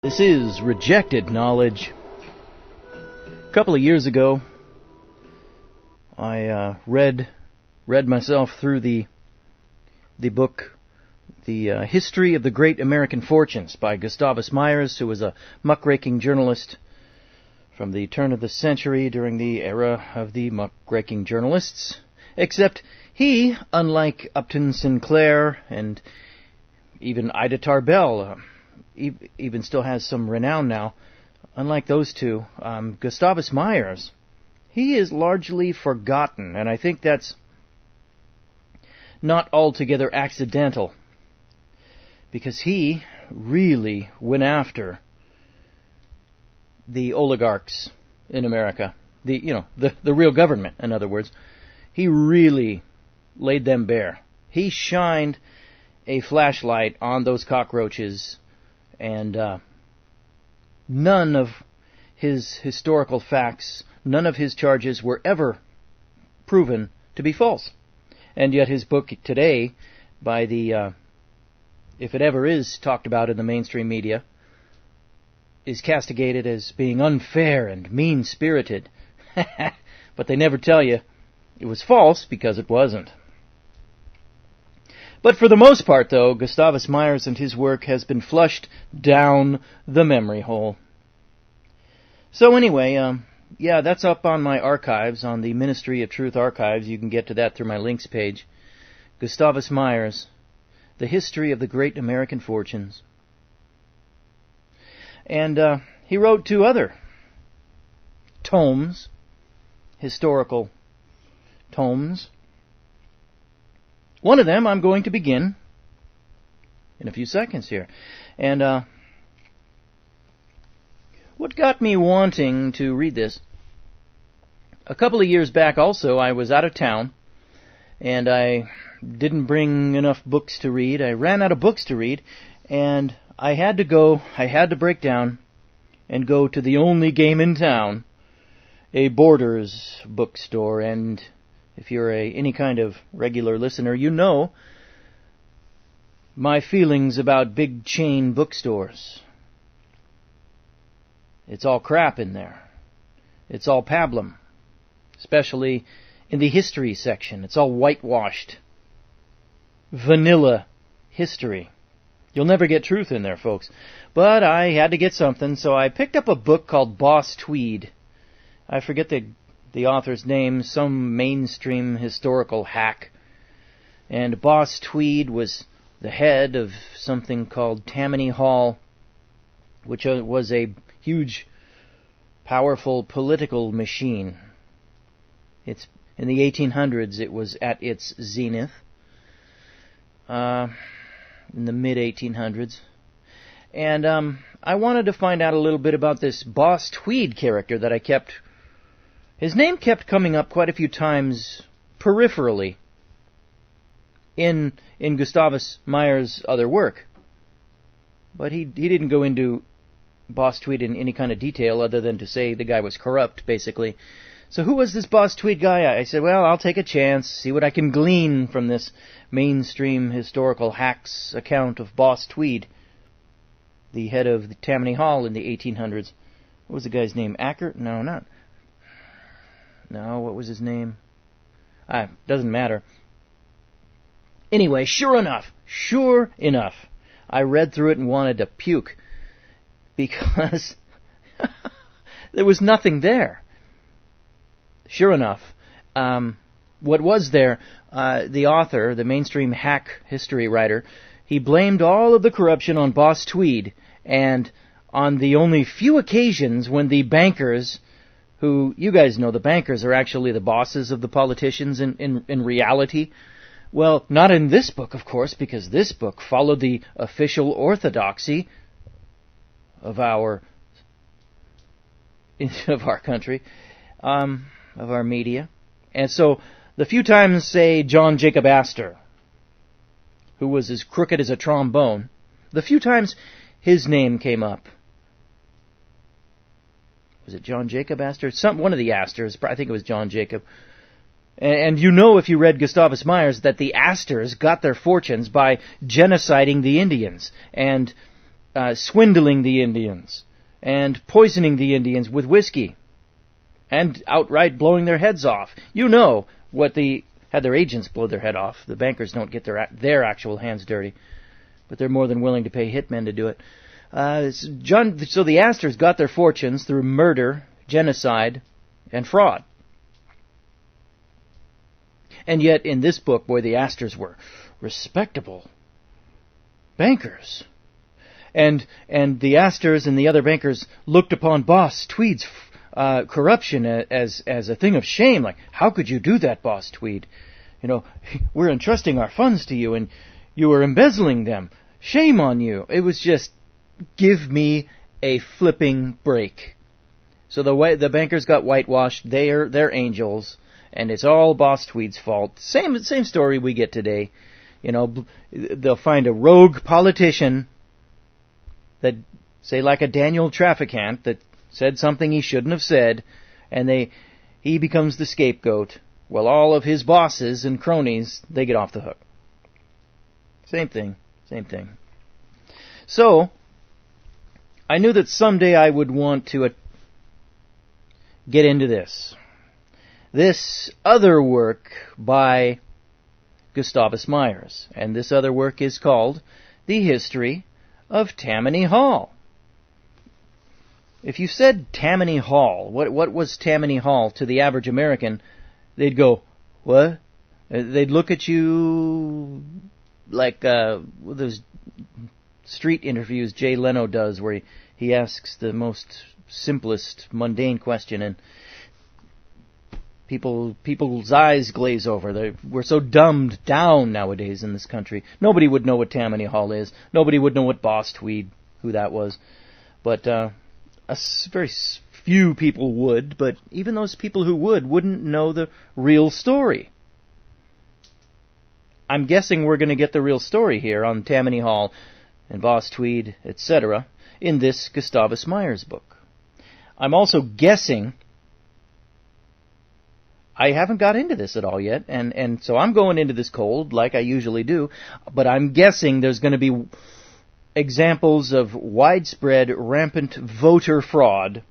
This is Rejected Knowledge. A couple of years ago, I read myself through the book, The History of the Great American Fortunes by Gustavus Myers, who was a muckraking journalist from the turn of the century during the era of the muckraking journalists. Except he, unlike Upton Sinclair and even Ida Tarbell, even still has some renown now. Unlike those two, Gustavus Myers, he is largely forgotten, and I think that's not altogether accidental, because he really went after the oligarchs in America, the real government, in other words. He really laid them bare. He shined a flashlight on those cockroaches, and none of his historical facts, none of his charges were ever proven to be false. And yet his book today, by the, if it ever is talked about in the mainstream media, is castigated as being unfair and mean-spirited. But they never tell you it was false, because it wasn't. But for the most part, though, Gustavus Myers and his work has been flushed down the memory hole. So anyway, yeah, that's up on my archives, on the Ministry of Truth archives. You can get to that through my links page. Gustavus Myers, The History of the Great American Fortunes. And he wrote two other tomes, historical tomes. One of them I'm going to begin in a few seconds here. And what got me wanting to read this, a couple of years back also, I was out of town, and I didn't bring enough books to read. I ran out of books to read, and I had to break down and go to the only game in town, a Borders bookstore. And if you're any kind of regular listener, you know my feelings about big chain bookstores. It's all crap in there. It's all pablum, especially in the history section. It's all whitewashed, vanilla history. You'll never get truth in there, folks. But I had to get something, so I picked up a book called Boss Tweed. I forget the author's name, some mainstream historical hack. And Boss Tweed was the head of something called Tammany Hall, which was a huge, powerful political machine. It's in the 1800s. It was at its zenith. In the mid-1800s. And I wanted to find out a little bit about this Boss Tweed character that his name kept coming up quite a few times peripherally in Gustavus Myers' other work. But he didn't go into Boss Tweed in any kind of detail other than to say the guy was corrupt, basically. So who was this Boss Tweed guy? I said, well, I'll take a chance, see what I can glean from this mainstream historical hack's account of Boss Tweed, the head of the Tammany Hall in the 1800s. What was the guy's name? No, what was his name? Doesn't matter. Anyway, sure enough, I read through it and wanted to puke, because there was nothing there. Sure enough, what was there, the author, the mainstream hack history writer, he blamed all of the corruption on Boss Tweed, and on the only few occasions when the bankers, who, you guys know, the bankers are actually the bosses of the politicians in reality. Well, not in this book, of course, because this book followed the official orthodoxy of our country, of our media. And so, the few times, say, John Jacob Astor, who was as crooked as a trombone, the few times his name came up. Was it John Jacob Astor? One of the Astors. I think it was John Jacob. And you know, if you read Gustavus Myers, that the Astors got their fortunes by genociding the Indians. And swindling the Indians and poisoning the Indians with whiskey and outright blowing their heads off. You know what had their agents blow their head off. The bankers don't get their actual hands dirty, but they're more than willing to pay hitmen to do it. So the Astors got their fortunes through murder, genocide, and fraud. And yet, in this book, boy, the Astors were respectable bankers. And the Astors and the other bankers looked upon Boss Tweed's corruption as a thing of shame. Like, how could you do that, Boss Tweed? You know, we're entrusting our funds to you, and you are embezzling them. Shame on you. It was just, give me a flipping break. So the bankers got whitewashed. They're angels, and it's all Boss Tweed's fault. Same story we get today. You know, they'll find a rogue politician that, say, like a Daniel Trafficant, that said something he shouldn't have said, and he becomes the scapegoat. Well, all of his bosses and cronies, they get off the hook. Same thing. So, I knew that someday I would want to get into this. This other work by Gustavus Myers. And this other work is called The History of Tammany Hall. If you said Tammany Hall, what was Tammany Hall to the average American, they'd go, what? They'd look at you like those street interviews Jay Leno does, where he asks the most simplest, mundane question, and people's eyes glaze over. We're so dumbed down nowadays in this country. Nobody would know what Tammany Hall is. Nobody would know what Boss Tweed, who that was. But very few people would. But even those people who wouldn't know the real story. I'm guessing we're going to get the real story here on Tammany Hall and Boss Tweed, etc., in this Gustavus Myers book. I'm also guessing, I haven't got into this at all yet, and so I'm going into this cold, like I usually do, but I'm guessing there's going to be examples of widespread, rampant voter fraud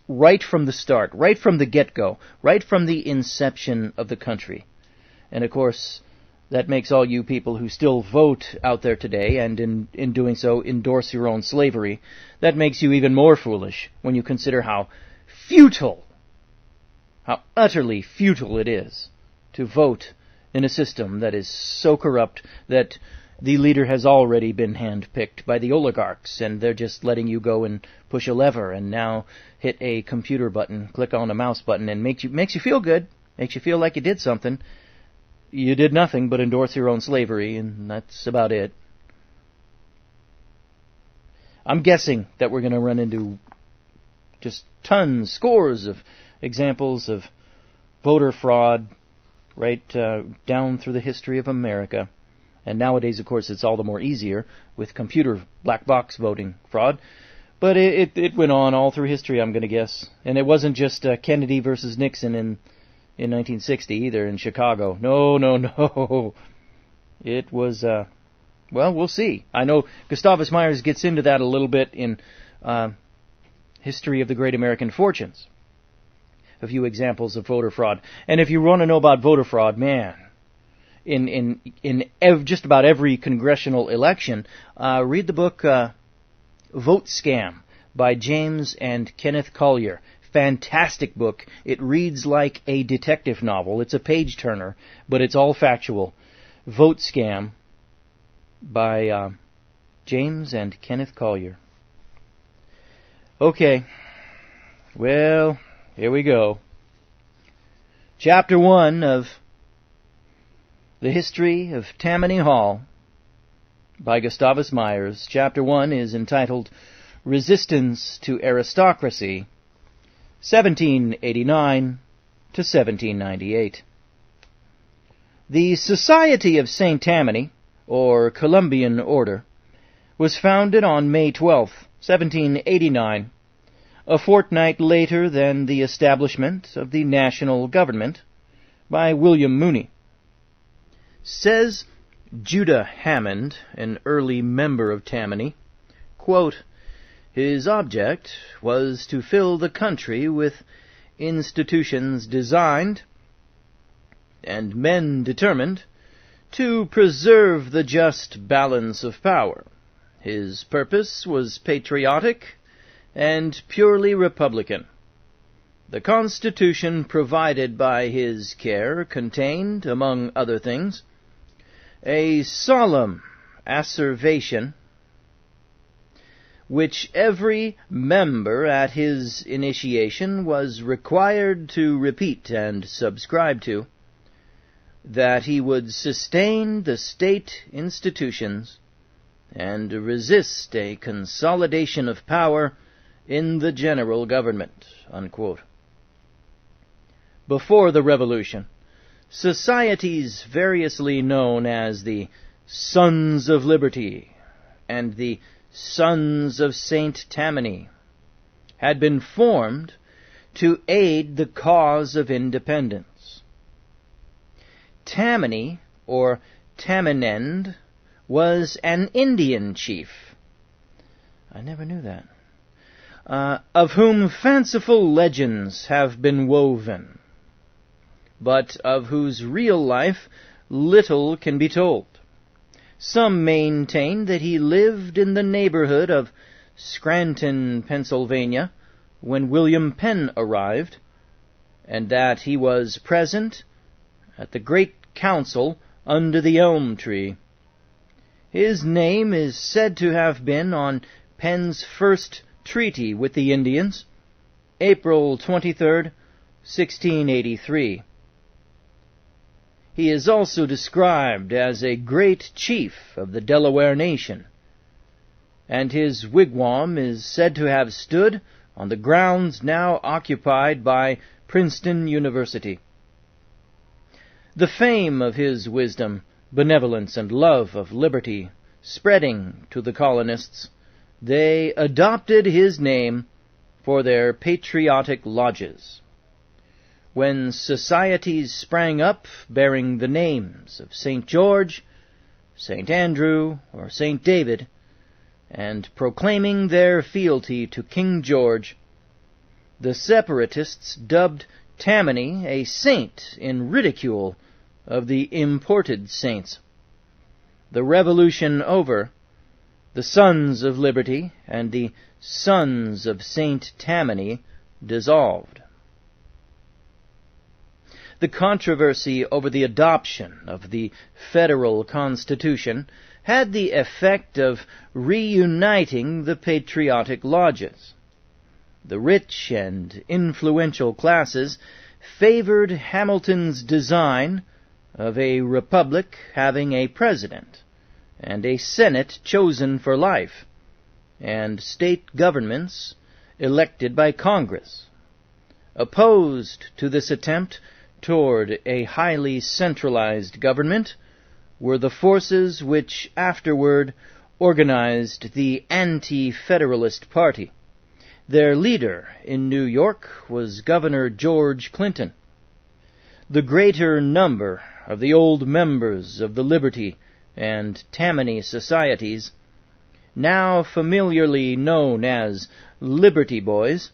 right from the start, right from the get-go, right from the inception of the country. And of course, that makes all you people who still vote out there today, and in doing so endorse your own slavery, that makes you even more foolish when you consider how utterly futile it is to vote in a system that is so corrupt that the leader has already been handpicked by the oligarchs, and they're just letting you go and push a lever and now hit a computer button, click on a mouse button, and makes you feel good, makes you feel like you did something. You did nothing but endorse your own slavery, and that's about it. I'm guessing that we're going to run into just scores of examples of voter fraud right down through the history of America. And nowadays, of course, it's all the more easier with computer black box voting fraud. But it went on all through history, I'm going to guess. And it wasn't just Kennedy versus Nixon in 1960 either in Chicago. No. It was, well, we'll see. I know Gustavus Myers gets into that a little bit in History of the Great American Fortunes. A few examples of voter fraud. And if you want to know about voter fraud, man, in just about every congressional election, read the book Vote Scam by James and Kenneth Collier. Fantastic book. It reads like a detective novel. It's a page-turner, but it's all factual. Vote Scam by James and Kenneth Collier. Okay. Well, here we go. Chapter 1 of The History of Tammany Hall by Gustavus Myers. Chapter 1 is entitled Resistance to Aristocracy, 1789 to 1798. The Society of St. Tammany, or Columbian Order, was founded on May 12, 1789, a fortnight later than the establishment of the national government by William Mooney. Says Judah Hammond, an early member of Tammany, Quote, "His object was to fill the country with institutions designed, and men determined, to preserve the just balance of power. His purpose was patriotic and purely republican. The Constitution provided by his care contained, among other things, a solemn asseveration which every member at his initiation was required to repeat and subscribe to, that he would sustain the state institutions and resist a consolidation of power in the general government." Unquote. Before the Revolution, societies variously known as the Sons of Liberty and the Sons of St. Tammany had been formed to aid the cause of independence. Tammany, or Tamanend, was an Indian chief. I never knew that. Of whom fanciful legends have been woven, but of whose real life little can be told. Some maintain that he lived in the neighborhood of Scranton, Pennsylvania, when William Penn arrived, and that he was present at the great council under the elm tree. His name is said to have been on Penn's first treaty with the Indians, April 23, 1683. He is also described as a great chief of the Delaware nation, and his wigwam is said to have stood on the grounds now occupied by Princeton University. The fame of his wisdom, benevolence, and love of liberty spreading to the colonists, they adopted his name for their patriotic lodges. When societies sprang up bearing the names of St. George, St. Andrew, or St. David, and proclaiming their fealty to King George, the separatists dubbed Tammany a saint in ridicule of the imported saints. The Revolution over, the Sons of Liberty and the Sons of St. Tammany dissolved. The controversy over the adoption of the federal Constitution had the effect of reuniting the patriotic lodges. The rich and influential classes favored Hamilton's design of a republic having a president and a Senate chosen for life, and state governments elected by Congress. Opposed to this attempt toward a highly centralized government were the forces which afterward organized the Anti-Federalist Party. Their leader in New York was Governor George Clinton. The greater number of the old members of the Liberty and Tammany societies, now familiarly known as Liberty Boys,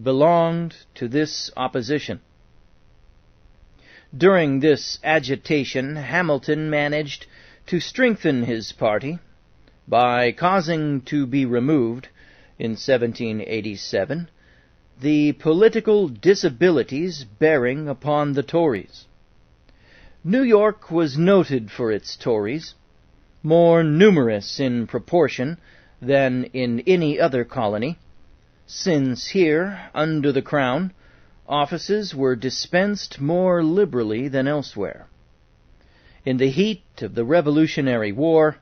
belonged to this opposition. During this agitation, Hamilton managed to strengthen his party by causing to be removed, in 1787, the political disabilities bearing upon the Tories. New York was noted for its Tories, more numerous in proportion than in any other colony, since here, under the Crown, offices were dispensed more liberally than elsewhere. In the heat of the Revolutionary War,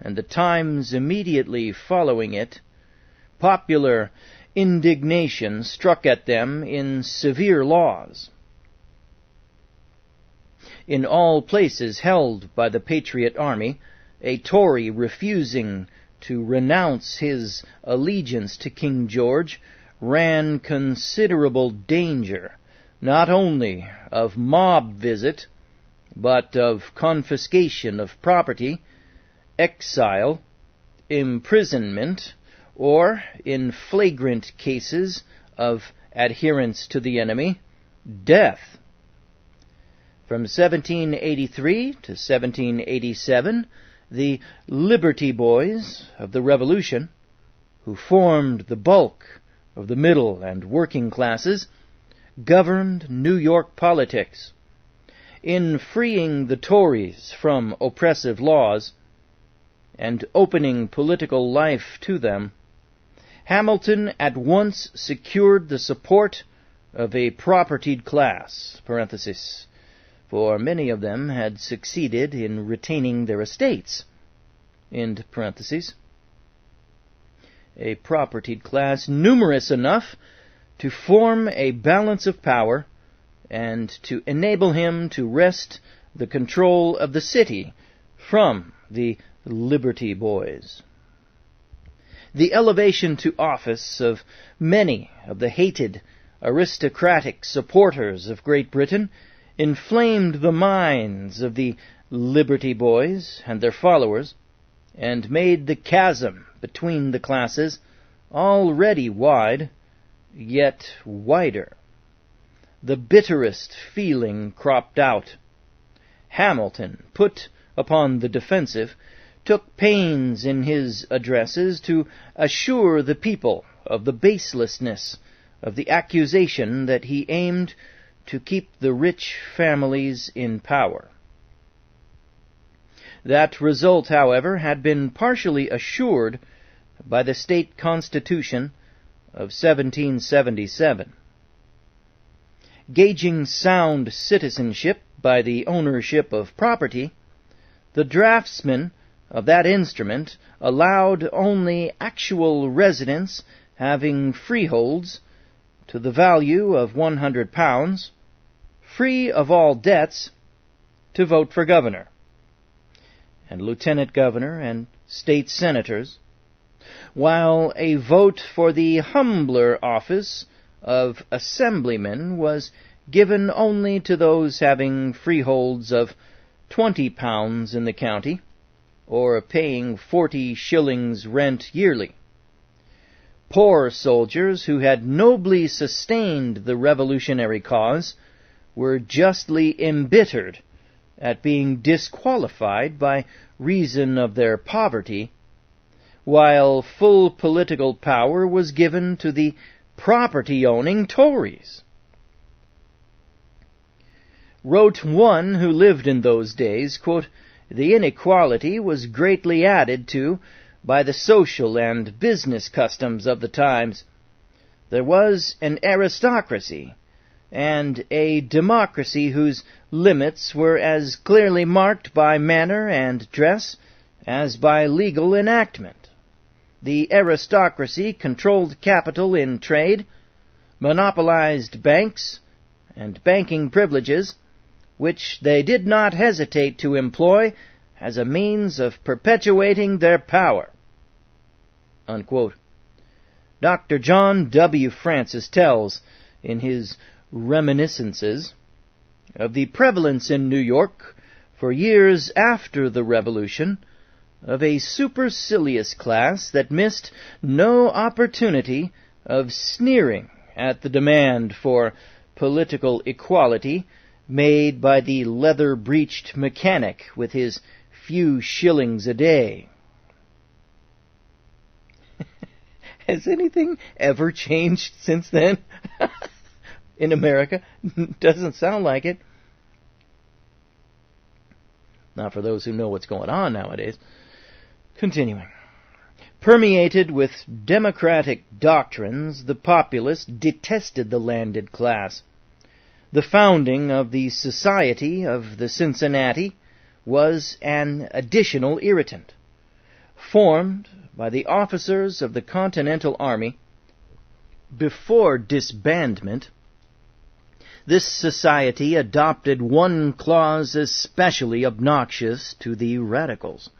and the times immediately following it, popular indignation struck at them in severe laws. In all places held by the Patriot Army, a Tory refusing to renounce his allegiance to King George ran considerable danger, not only of mob visit, but of confiscation of property, exile, imprisonment, or, in flagrant cases of adherence to the enemy, death. From 1783 to 1787, the Liberty Boys of the Revolution, who formed the bulk of the middle and working classes, governed New York politics. In freeing the Tories from oppressive laws and opening political life to them, Hamilton at once secured the support of a propertied class, parenthesis, for many of them had succeeded in retaining their estates, end parenthesis, a propertied class numerous enough to form a balance of power and to enable him to wrest the control of the city from the Liberty Boys. The elevation to office of many of the hated aristocratic supporters of Great Britain inflamed the minds of the Liberty Boys and their followers, and made the chasm between the classes, already wide, yet wider. The bitterest feeling cropped out. Hamilton, put upon the defensive, took pains in his addresses to assure the people of the baselessness of the accusation that he aimed to keep the rich families in power. That result, however, had been partially assured by the state constitution of 1777. Gauging sound citizenship by the ownership of property, the draftsman of that instrument allowed only actual residents having freeholds to the value of £100, free of all debts, to vote for governor, and lieutenant governor, and state senators, while a vote for the humbler office of assemblyman was given only to those having freeholds of £20 in the county, or paying 40 shillings rent yearly. Poor soldiers who had nobly sustained the revolutionary cause were justly embittered at being disqualified by reason of their poverty, while full political power was given to the property-owning Tories. Wrote one who lived in those days, quote, "The inequality was greatly added to by the social and business customs of the times. There was an aristocracy and a democracy whose limits were as clearly marked by manner and dress as by legal enactment. The aristocracy controlled capital in trade, monopolized banks and banking privileges, which they did not hesitate to employ as a means of perpetuating their power." Unquote. Dr. John W. Francis tells, in his Reminiscences, of the prevalence in New York, for years after the Revolution, of a supercilious class that missed no opportunity of sneering at the demand for political equality made by the leather-breeched mechanic with his few shillings a day. Has anything ever changed since then? In America? Doesn't sound like it. Not for those who know what's going on nowadays. Continuing. Permeated with democratic doctrines, the populace detested the landed class. The founding of the Society of the Cincinnati was an additional irritant. Formed by the officers of the Continental Army before disbandment, this society adopted one clause especially obnoxious to the radicals.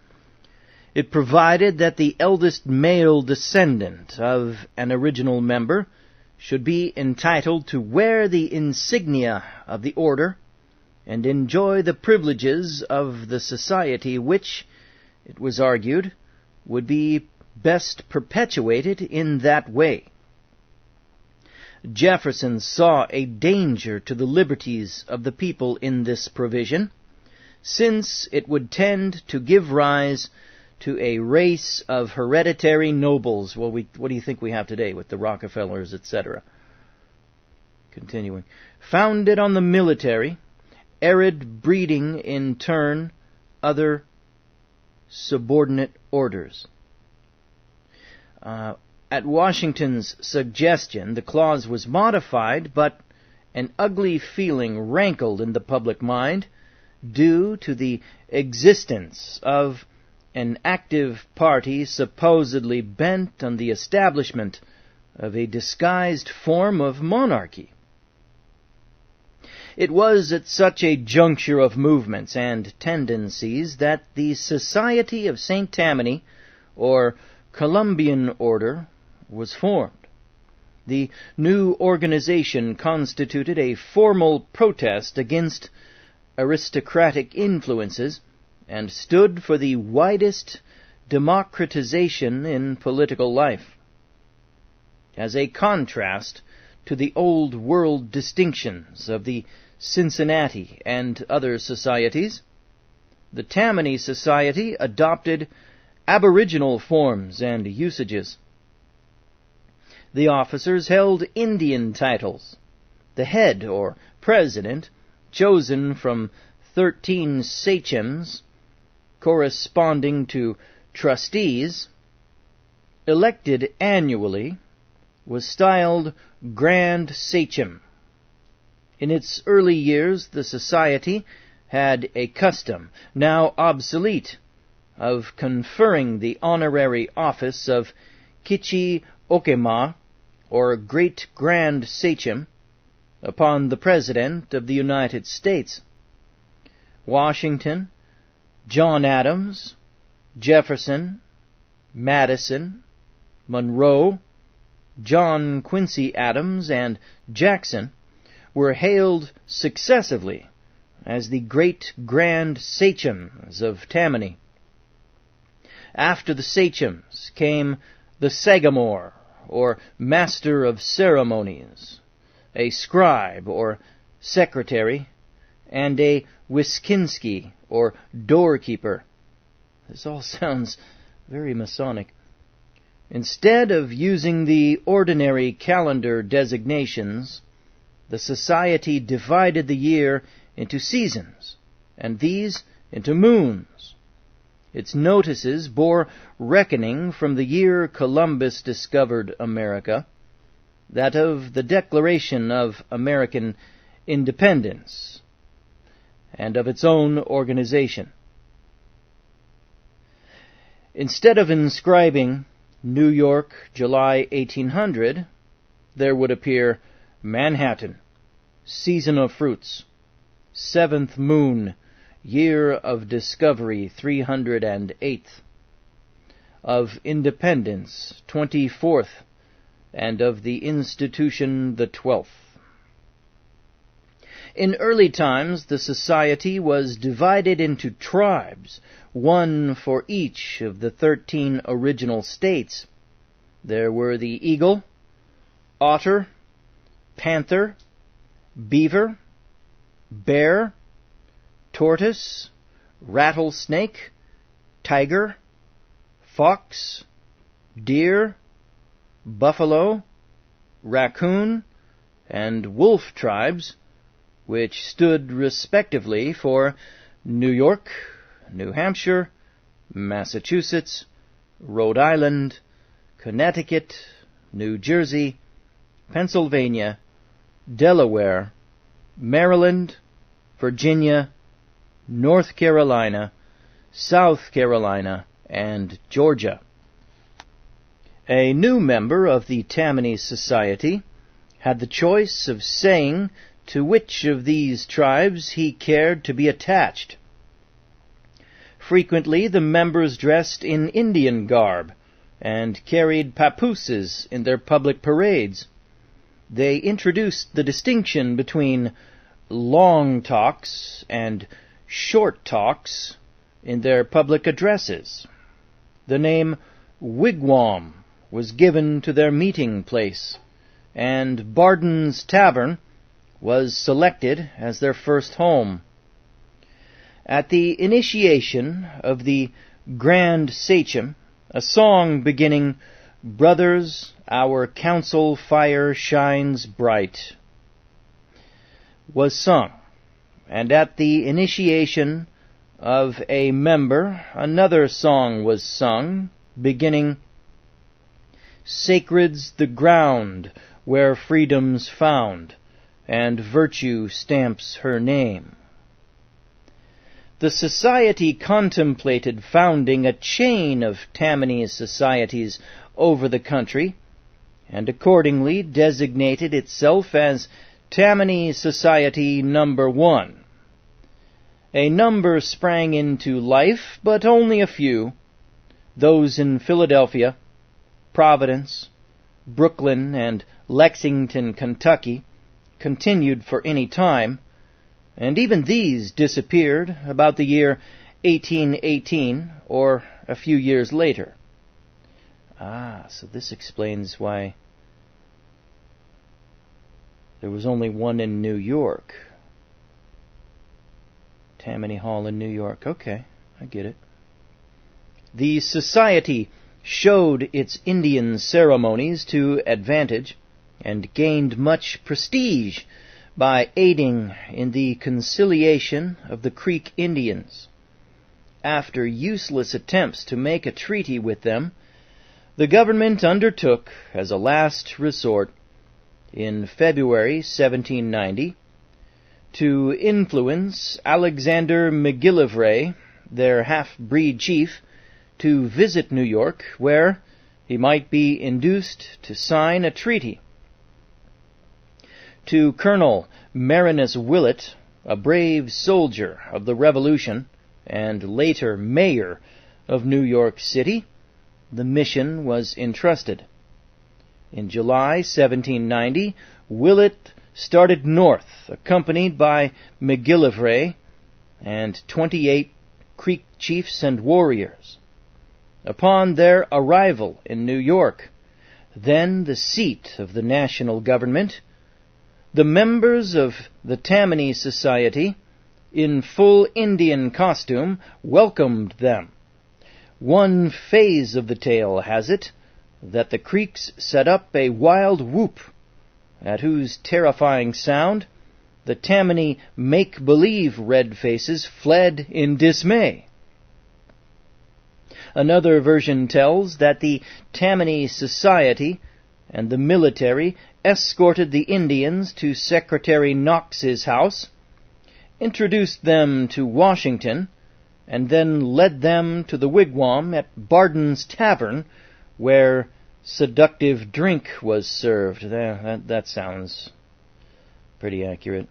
It provided that the eldest male descendant of an original member should be entitled to wear the insignia of the order and enjoy the privileges of the society which, it was argued, would be best perpetuated in that way. Jefferson saw a danger to the liberties of the people in this provision, since it would tend to give rise to a race of hereditary nobles. Well, what do you think we have today with the Rockefellers, etc.? Continuing. Founded on the military, arid breeding in turn other subordinate orders. At Washington's suggestion, the clause was modified, but an ugly feeling rankled in the public mind due to the existence of an active party supposedly bent on the establishment of a disguised form of monarchy. It was at such a juncture of movements and tendencies that the Society of St. Tammany, or Columbian Order, was formed. The new organization constituted a formal protest against aristocratic influences and stood for the widest democratization in political life. As a contrast to the old world distinctions of the Cincinnati and other societies, the Tammany Society adopted aboriginal forms and usages. The officers held Indian titles. The head, or president, chosen from 13 sachems, corresponding to trustees, elected annually, was styled Grand Sachem. In its early years, the society had a custom, now obsolete, of conferring the honorary office of Kichi Okema, or Great Grand Sachem, upon the President of the United States. Washington, John Adams, Jefferson, Madison, Monroe, John Quincy Adams, and Jackson were hailed successively as the Great Grand Sachems of Tammany. After the sachems came the Sagamore, or Master of Ceremonies, a scribe, or secretary, and a Wiskinski, or doorkeeper. This all sounds very Masonic. Instead of using the ordinary calendar designations, the society divided the year into seasons, and these into moons. Its notices bore reckoning from the year Columbus discovered America, that of the Declaration of American Independence, and of its own organization. Instead of inscribing New York, July 1800, there would appear Manhattan, season of fruits, 7th moon, year of discovery 308th, of independence 24th, and of the institution the 12th. In early times, the society was divided into tribes, one for each of the 13 original states. There were the eagle, otter, panther, beaver, bear, tortoise, rattlesnake, tiger, fox, deer, buffalo, raccoon, and wolf tribes, which stood respectively for New York, New Hampshire, Massachusetts, Rhode Island, Connecticut, New Jersey, Pennsylvania, Delaware, Maryland, Virginia, North Carolina, South Carolina, and Georgia. A new member of the Tammany Society had the choice of saying to which of these tribes he cared to be attached. Frequently the members dressed in Indian garb and carried papooses in their public parades. They introduced the distinction between long talks and short talks in their public addresses. the name wigwam was given to their meeting place, and Barden's Tavern was selected as their first home. At the initiation of the Grand Sachem, a song beginning, "Brothers, our council fire shines bright," was sung, and at the initiation of a member, another song was sung, beginning, "Sacred's the ground where freedom's found, and virtue stamps her name." The society contemplated founding a chain of Tammany societies over the country, and accordingly designated itself as Tammany Society No. 1. A number sprang into life, but only a few. Those in Philadelphia, Providence, Brooklyn, and Lexington, Kentucky, continued for any time, and even these disappeared about the year 1818, or a few years later. So this explains why there was only one in New York. Tammany Hall in New York. Okay, I get it. The society showed its Indian ceremonies to advantage and gained much prestige by aiding in the conciliation of the Creek Indians. After useless attempts to make a treaty with them, the government undertook, as a last resort, in February 1790, to influence Alexander McGillivray, their half-breed chief, to visit New York, where he might be induced to sign a treaty. To Colonel Marinus Willett, a brave soldier of the Revolution and later mayor of New York City, the mission was entrusted. In July 1790, Willett started north, accompanied by McGillivray and 28 Creek chiefs and warriors. Upon their arrival in New York, then the seat of the national government, the members of the Tammany Society, in full Indian costume, welcomed them. One phase of the tale has it that the Creeks set up a wild whoop, at whose terrifying sound the Tammany make-believe red faces fled in dismay. Another version tells that the Tammany Society and the military escorted the Indians to Secretary Knox's house, introduced them to Washington, and then led them to the wigwam at Barden's Tavern, where seductive drink was served. That sounds pretty accurate.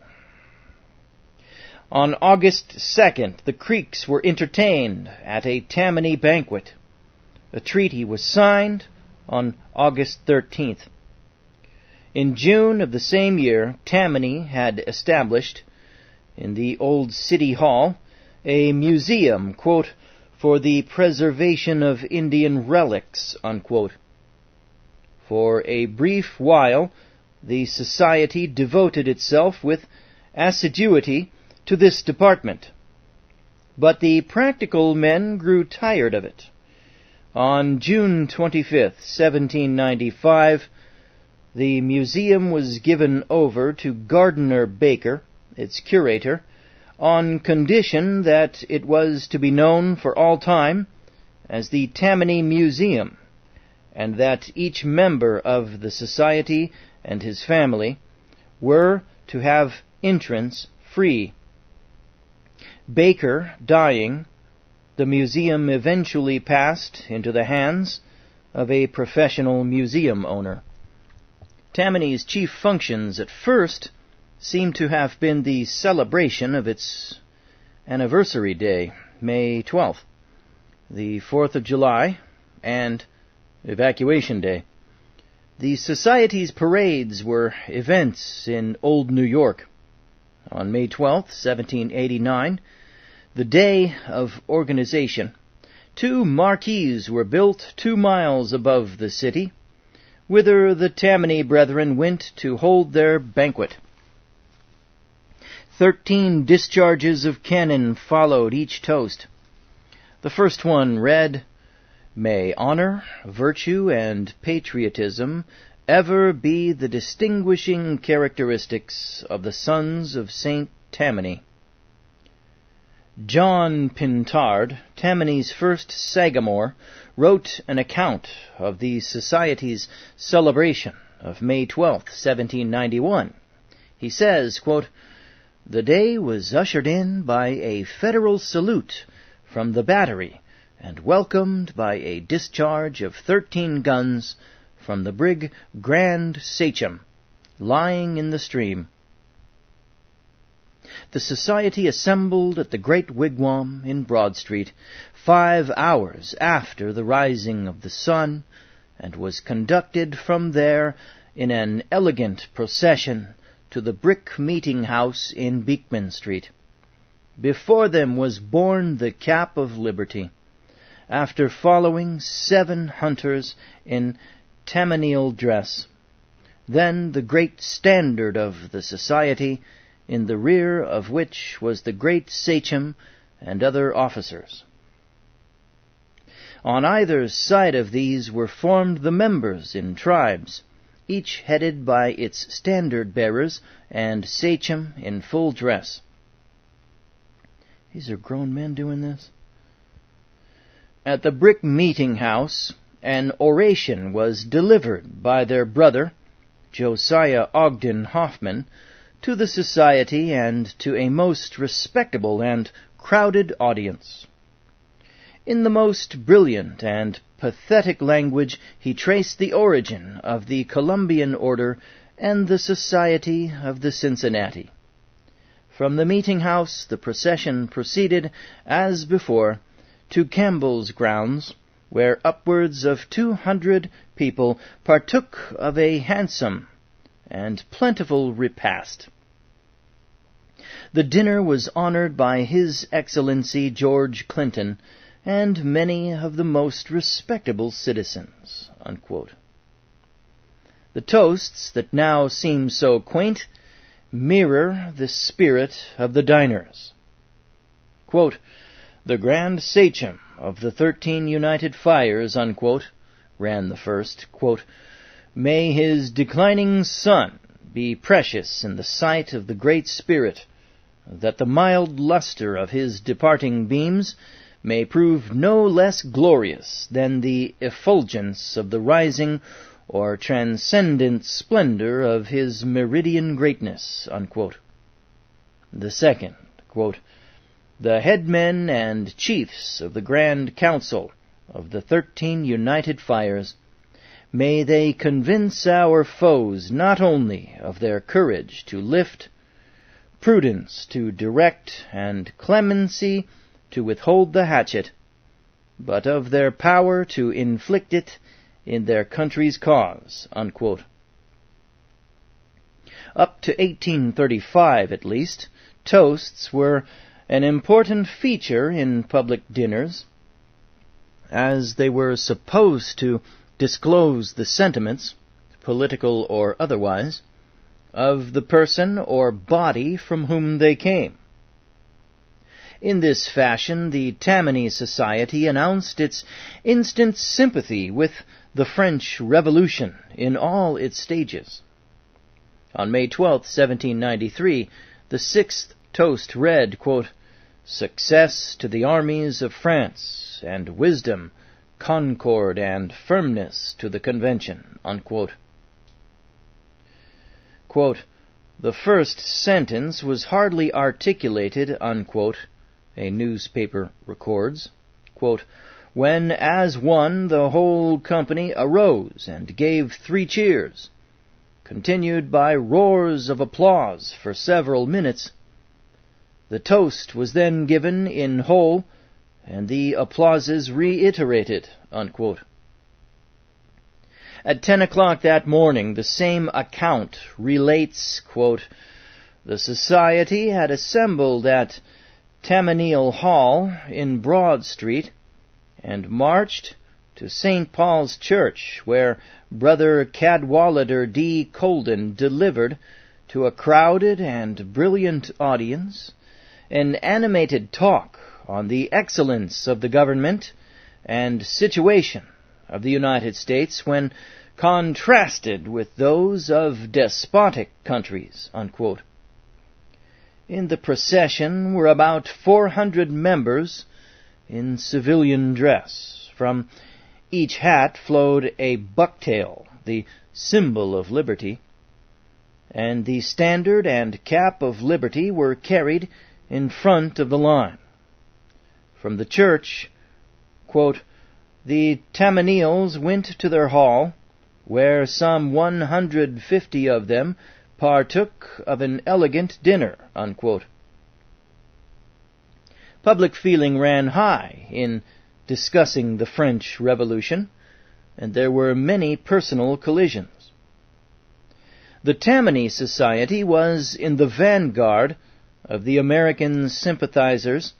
On August 2nd, the Creeks were entertained at a Tammany banquet. A treaty was signed on August 13th. In June of the same year, Tammany had established, in the old City Hall, a museum, quote, "for the preservation of Indian relics," unquote. For a brief while, the society devoted itself with assiduity to this department. But the practical men grew tired of it. On June 25th, 1795, the museum was given over to Gardiner Baker, its curator, on condition that it was to be known for all time as the Tammany Museum, and that each member of the society and his family were to have entrance free. Baker dying, the museum eventually passed into the hands of a professional museum owner. Tammany's chief functions at first seem to have been the celebration of its anniversary day, May 12th, the 4th of July, and Evacuation Day. The Society's parades were events in Old New York. On May 12th, 1789, the day of organization, 2 marquees were built 2 miles above the city, whither the Tammany brethren went to hold their banquet. 13 discharges of cannon followed each toast. The first one read, "May honor, virtue, and patriotism ever be the distinguishing characteristics of the sons of St. Tammany." John Pintard, Tammany's first sagamore, wrote an account of the Society's celebration of May 12, 1791. He says, quote, "The day was ushered in by a federal salute from the battery and welcomed by a discharge of 13 guns from the brig Grand Sachem, lying in the stream. The society assembled at the great wigwam in Broad Street 5 hours after the rising of the sun, and was conducted from there in an elegant procession to the brick meeting house in Beekman Street. Before them was borne the cap of liberty, after following 7 hunters in tamanial dress, then the great standard of the society, in the rear of which was the great sachem and other officers. On either side of these were formed the members in tribes, each headed by its standard-bearers and sachem in full dress." These are grown men doing this. At the brick meeting house, an oration was delivered by their brother, Josiah Ogden Hoffman, to the society and to a most respectable and crowded audience. In the most brilliant and pathetic language he traced the origin of the Columbian Order and the Society of the Cincinnati. From the meeting-house the procession proceeded, as before, to Campbell's grounds, where upwards of 200 people partook of a handsome and plentiful repast. The dinner was honored by His Excellency George Clinton and many of the most respectable citizens." Unquote. The toasts that now seem so quaint mirror the spirit of the diners. Quote, "The Grand Sachem of the 13 United Fires," unquote, ran the first, quote, "May his declining sun be precious in the sight of the Great Spirit, that the mild luster of his departing beams may prove no less glorious than the effulgence of the rising or transcendent splendor of his meridian greatness." Unquote. The second, quote, "The headmen and chiefs of the Grand Council of the 13 United Fires, may they convince our foes not only of their courage to lift, prudence to direct, and clemency to withhold the hatchet, but of their power to inflict it in their country's cause." Unquote. Up to 1835, at least, toasts were an important feature in public dinners, as they were supposed to disclose the sentiments, political or otherwise, of the person or body from whom they came. In this fashion, the Tammany Society announced its instant sympathy with the French Revolution in all its stages. On May 12, 1793, the 6th toast read, quote, "Success to the armies of France, and wisdom, concord, and firmness to the Convention." Unquote. Quote, "The first sentence was hardly articulated," unquote, a newspaper records, quote, "when as one the whole company arose and gave 3 cheers, continued by roars of applause for several minutes. The toast was then given in whole, and the applauses reiterated." Unquote. At 10 o'clock that morning, the same account relates, quote, "The society had assembled at Tammanial Hall in Broad Street, and marched to St. Paul's Church, where Brother Cadwallader D. Colden delivered to a crowded and brilliant audience an animated talk on the excellence of the government and situation of the United States when contrasted with those of despotic countries, unquote. In the procession were about 400 members in civilian dress. From each hat flowed a bucktail, the symbol of liberty, and the standard and cap of liberty were carried in front of the line. From the church, quote, the Tammanyals went to their hall, where some 150 of them partook of an elegant dinner, unquote. Public feeling ran high in discussing the French Revolution, and there were many personal collisions. The Tammany Society was in the vanguard of the American sympathizers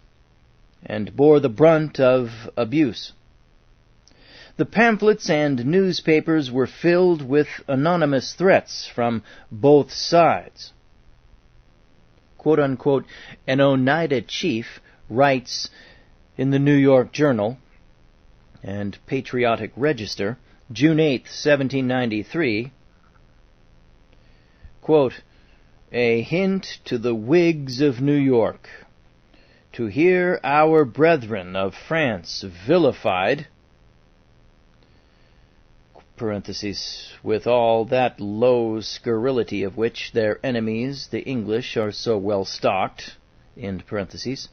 and bore the brunt of abuse. The pamphlets and newspapers were filled with anonymous threats from both sides. Quote-unquote, an Oneida chief writes in the New York Journal and Patriotic Register, June 8, 1793, quote, a hint to the Whigs of New York, to hear our brethren of France vilified, parentheses, with all that low scurrility of which their enemies, the English, are so well stocked, end parentheses,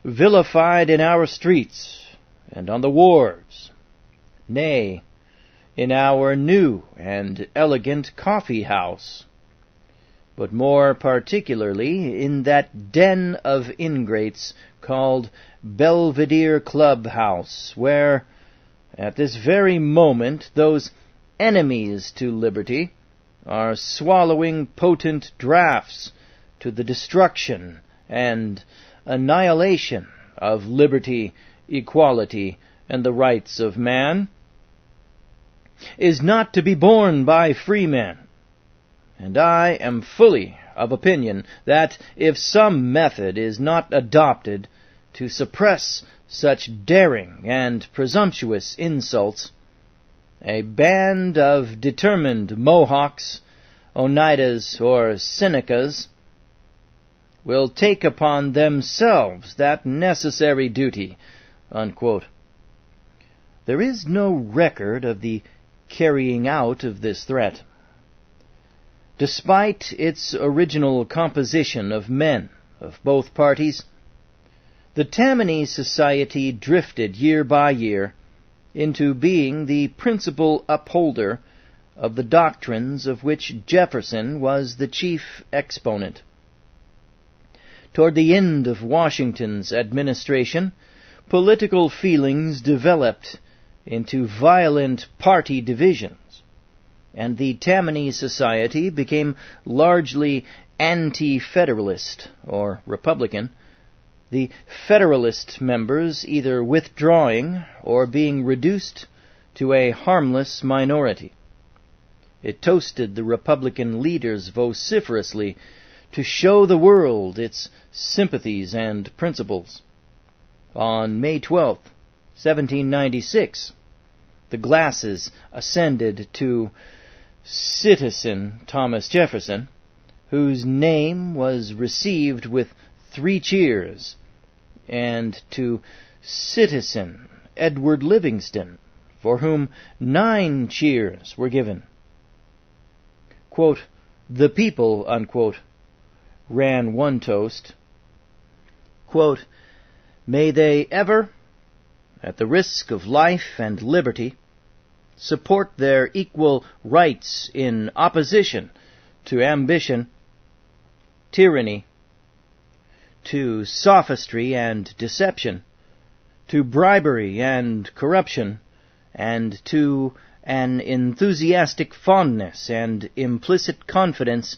vilified in our streets and on the wharves, nay, in our new and elegant coffee-house, but more particularly in that den of ingrates called Belvedere Club House, where at this very moment those enemies to liberty are swallowing potent draughts to the destruction and annihilation of liberty, equality, and the rights of man, is not to be borne by free men. And I am fully of opinion that if some method is not adopted to suppress such daring and presumptuous insults, a band of determined Mohawks, Oneidas, or Senecas will take upon themselves that necessary duty, unquote. There is no record of the carrying out of this threat. Despite its original composition of men of both parties, the Tammany Society drifted year by year into being the principal upholder of the doctrines of which Jefferson was the chief exponent. Toward the end of Washington's administration, political feelings developed into violent party divisions, and the Tammany Society became largely anti-Federalist, or Republican, the Federalist members either withdrawing or being reduced to a harmless minority. It toasted the Republican leaders vociferously to show the world its sympathies and principles. On May 12, 1796, the glasses ascended to Citizen Thomas Jefferson, whose name was received with 3 cheers, and to Citizen Edward Livingston, for whom 9 cheers were given. Quote, the people, unquote, ran one toast. Quote, may they ever, at the risk of life and liberty, support their equal rights in opposition to ambition, tyranny, to sophistry and deception, to bribery and corruption, and to an enthusiastic fondness and implicit confidence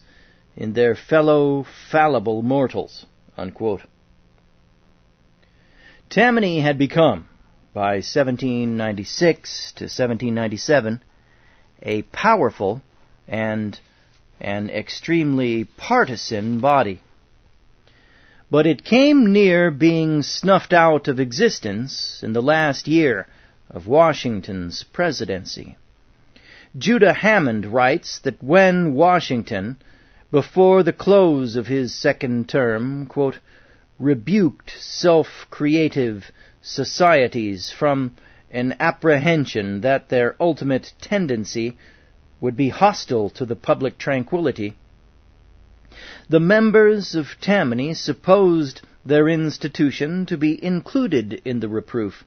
in their fellow fallible mortals, unquote. Tammany had become, by 1796 to 1797, a powerful and an extremely partisan body. But it came near being snuffed out of existence in the last year of Washington's presidency. Judah Hammond writes that when Washington, before the close of his second term, quote, rebuked self-creative societies from an apprehension that their ultimate tendency would be hostile to the public tranquility, the members of Tammany supposed their institution to be included in the reproof,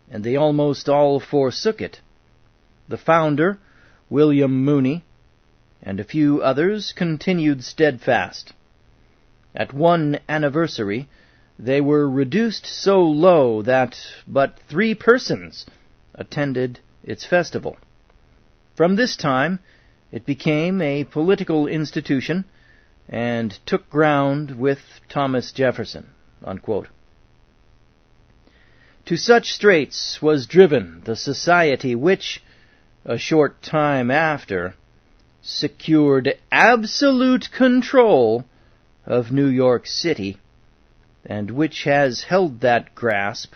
and they almost all forsook it. The founder, William Mooney, and a few others continued steadfast. At one anniversary, they were reduced so low that but 3 persons attended its festival. From this time, it became a political institution and took ground with Thomas Jefferson, unquote. To such straits was driven the society which, a short time after, secured absolute control of New York City, and which has held that grasp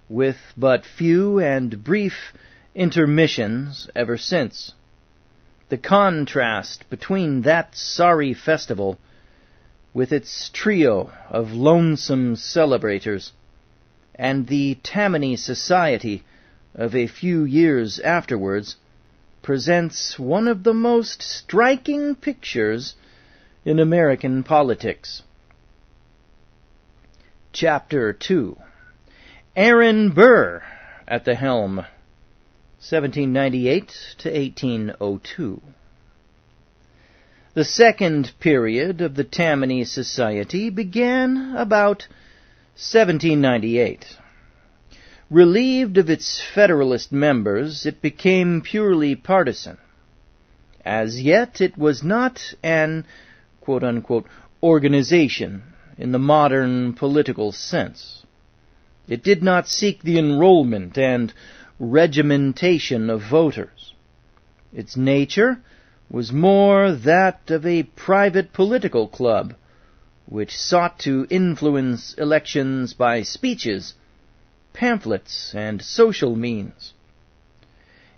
with but few and brief intermissions ever since. The contrast between that sorry festival, with its trio of lonesome celebrators, and the Tammany Society of a few years afterwards, presents one of the most striking pictures in American politics. Chapter 2. Aaron Burr at the helm, 1798 to 1802. The second period of the Tammany Society began about 1798. Relieved of its Federalist members, it became purely partisan. As yet, it was not an quote-unquote organization in the modern political sense. It did not seek the enrollment and regimentation of voters. Its nature was more that of a private political club, which sought to influence elections by speeches, pamphlets, and social means.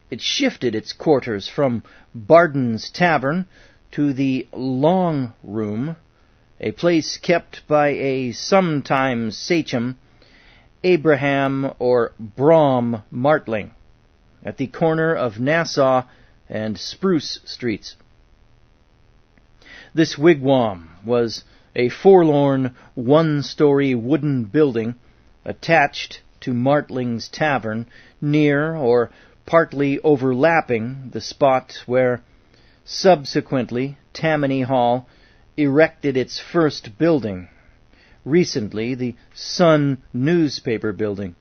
It shifted its quarters from Barden's Tavern to the Long Room, a place kept by a sometime sachem, Abraham or Brom Martling, at the corner of Nassau and Spruce Streets. This wigwam was a forlorn one-story wooden building attached to Martling's Tavern, near or partly overlapping the spot where subsequently Tammany Hall erected its first building, recently the Sun newspaper building.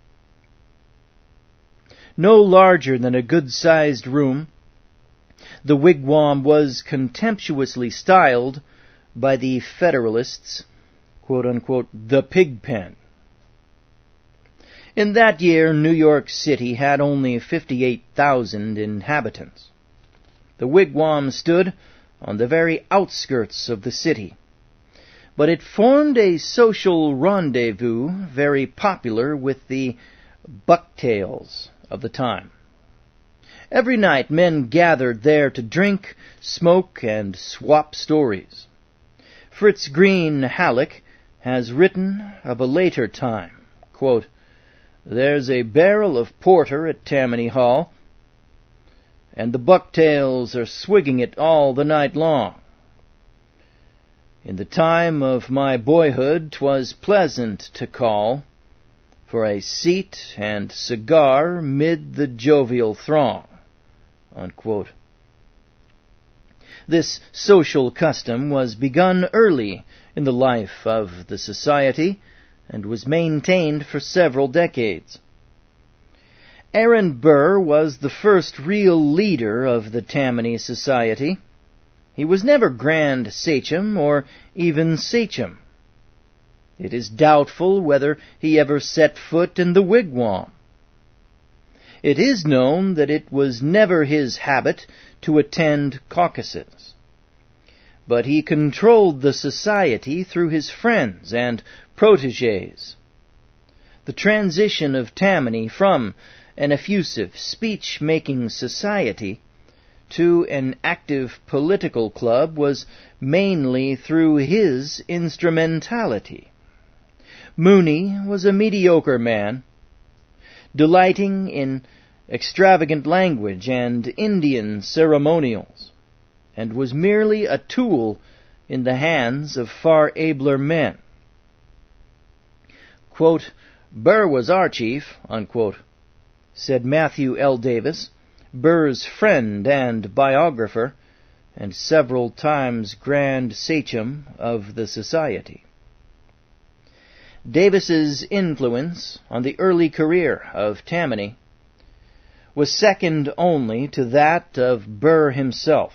No larger than a good-sized room, the wigwam was contemptuously styled by the Federalists, quote-unquote, the pig pen. In that year, New York City had only 58,000 inhabitants. The wigwam stood on the very outskirts of the city, but it formed a social rendezvous very popular with the bucktails of the time. Every night men gathered there to drink, smoke, and swap stories. Fritz Green Halleck has written of a later time, quote, "There's a barrel of porter at Tammany Hall, and the bucktails are swigging it all the night long. In the time of my boyhood 'twas pleasant to call for a seat and cigar mid the jovial throng." Unquote. This social custom was begun early in the life of the society and was maintained for several decades. Aaron Burr was the first real leader of the Tammany Society. He was never Grand Sachem or even Sachem. It is doubtful whether he ever set foot in the wigwam. It is known that it was never his habit to attend caucuses, but he controlled the society through his friends and protégés. The transition of Tammany from an effusive, speech-making society to an active political club was mainly through his instrumentality. Mooney was a mediocre man, delighting in extravagant language and Indian ceremonials, and was merely a tool in the hands of far abler men. Quote, "Burr was our chief," unquote, said Matthew L. Davis, Burr's friend and biographer, and several times Grand Sachem of the Society. Davis's influence on the early career of Tammany was second only to that of Burr himself.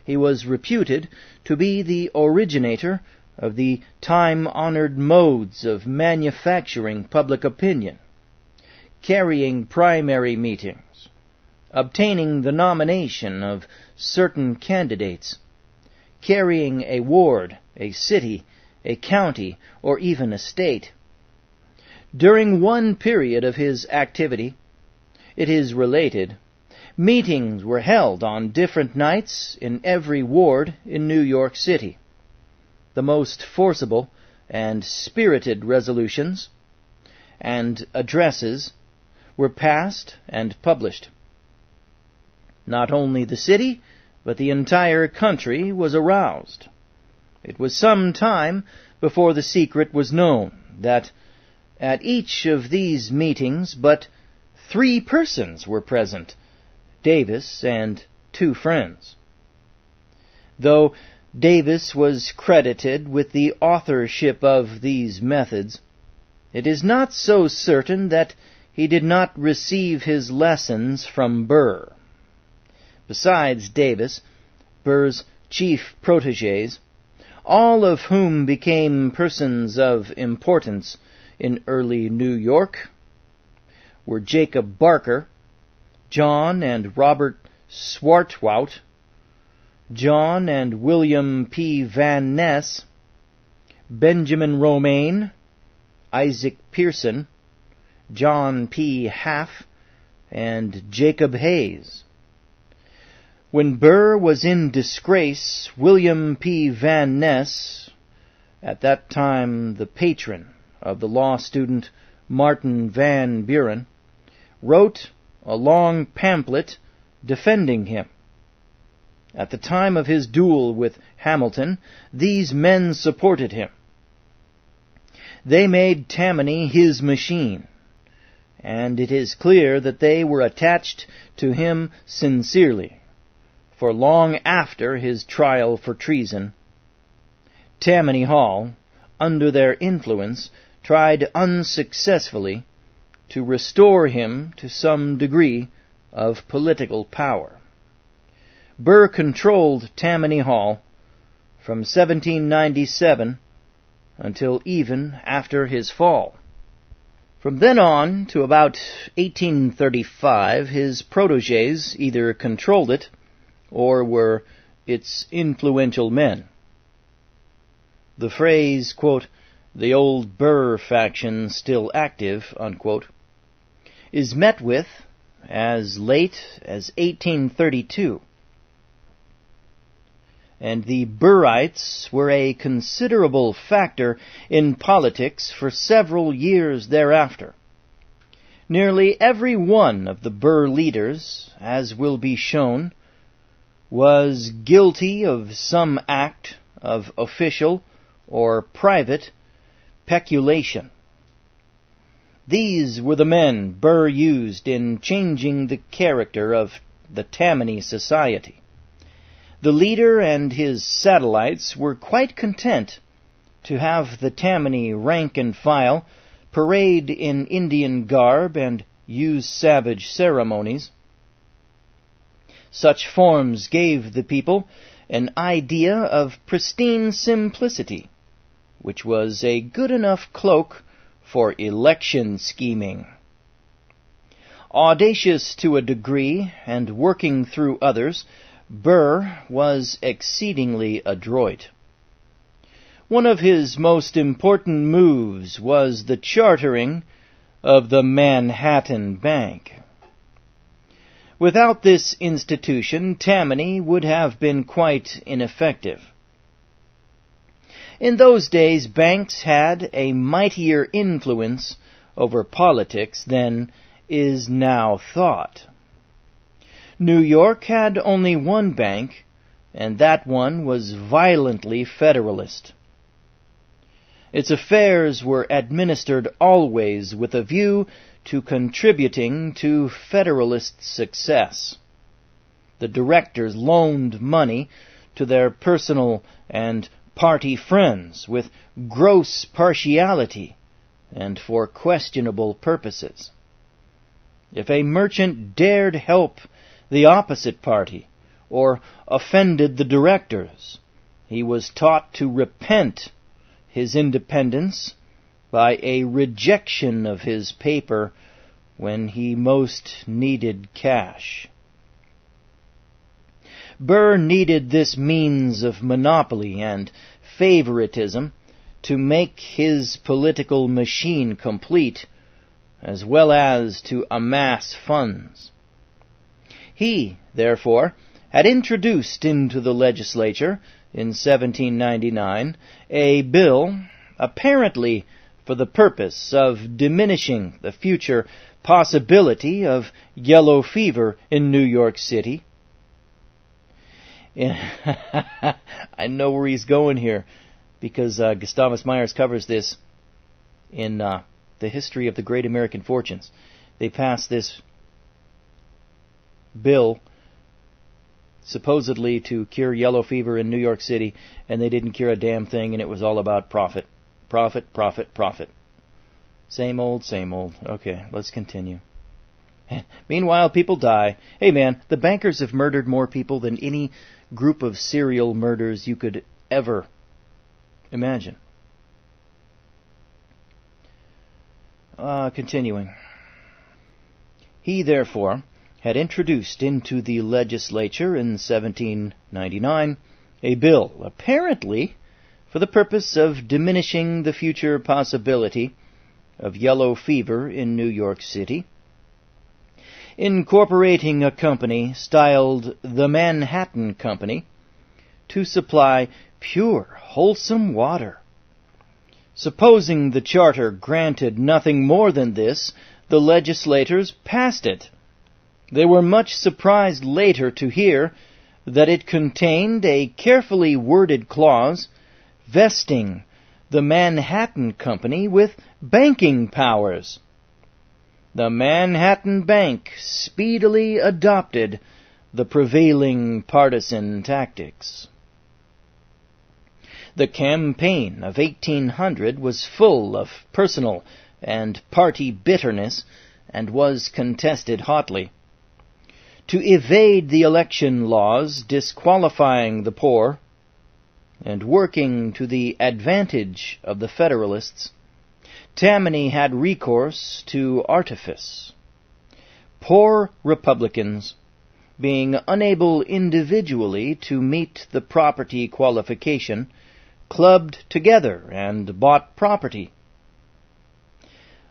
He was reputed to be the originator of the time-honored modes of manufacturing public opinion, carrying primary meetings, obtaining the nomination of certain candidates, carrying a ward, a city, a county, or even a state. During one period of his activity, it is related, meetings were held on different nights in every ward in New York City. The most forcible and spirited resolutions and addresses were passed and published. Not only the city, but the entire country was aroused. It was some time before the secret was known that at each of these meetings but 3 persons were present, Davis and 2 friends. Though Davis was credited with the authorship of these methods, it is not so certain that he did not receive his lessons from Burr. Besides Davis, Burr's chief protégés, all of whom became persons of importance in early New York, were Jacob Barker, John and Robert Swartwout, John and William P. Van Ness, Benjamin Romaine, Isaac Pearson, John P. Half, and Jacob Hayes. When Burr was in disgrace, William P. Van Ness, at that time the patron of the law student Martin Van Buren, wrote a long pamphlet defending him. At the time of his duel with Hamilton, these men supported him. They made Tammany his machine, and it is clear that they were attached to him sincerely, for long after his trial for treason, Tammany Hall, under their influence, tried unsuccessfully to restore him to some degree of political power. Burr controlled Tammany Hall from 1797 until even after his fall. From then on to about 1835, his protégés either controlled it or were its influential men. The phrase, quote, "the old Burr faction still active," unquote, is met with as late as 1832. And the Burrites were a considerable factor in politics for several years thereafter. Nearly every one of the Burr leaders, as will be shown, was guilty of some act of official or private peculation. These were the men Burr used in changing the character of the Tammany Society. The leader and his satellites were quite content to have the Tammany rank and file parade in Indian garb and use savage ceremonies. Such forms gave the people an idea of pristine simplicity, which was a good enough cloak for election scheming. Audacious to a degree, and working through others, Burr was exceedingly adroit. One of his most important moves was the chartering of the Manhattan Bank. Without this institution, Tammany would have been quite ineffective. In those days, banks had a mightier influence over politics than is now thought. New York had only one bank, and that one was violently Federalist. Its affairs were administered always with a view to contributing to Federalist success. The directors loaned money to their personal and party friends with gross partiality and for questionable purposes. If a merchant dared help the opposite party or offended the directors, he was taught to repent his independence by a rejection of his paper when he most needed cash. Burr needed this means of monopoly and favoritism to make his political machine complete, as well as to amass funds. He, therefore, had introduced into the legislature in 1799 a bill apparently for the purpose of diminishing the future possibility of yellow fever in New York City. I know where he's going here, because Gustavus Myers covers this in The History of the Great American Fortunes. They passed this bill supposedly to cure yellow fever in New York City, and they didn't cure a damn thing, and it was all about profit. Profit, profit, profit. Same old, same old. Okay, let's continue. Meanwhile, people die. Hey man, the bankers have murdered more people than any group of serial murders you could ever imagine. Continuing. He, therefore, had introduced into the legislature in 1799 a bill, apparently for the purpose of diminishing the future possibility of yellow fever in New York City, incorporating a company styled the Manhattan Company to supply pure, wholesome water. Supposing the charter granted nothing more than this, the legislators passed it. They were much surprised later to hear that it contained a carefully worded clause vesting the Manhattan Company with banking powers. The Manhattan Bank speedily adopted the prevailing partisan tactics. The campaign of 1800 was full of personal and party bitterness and was contested hotly. To evade the election laws disqualifying the poor and working to the advantage of the Federalists, Tammany had recourse to artifice. Poor Republicans, being unable individually to meet the property qualification, clubbed together and bought property.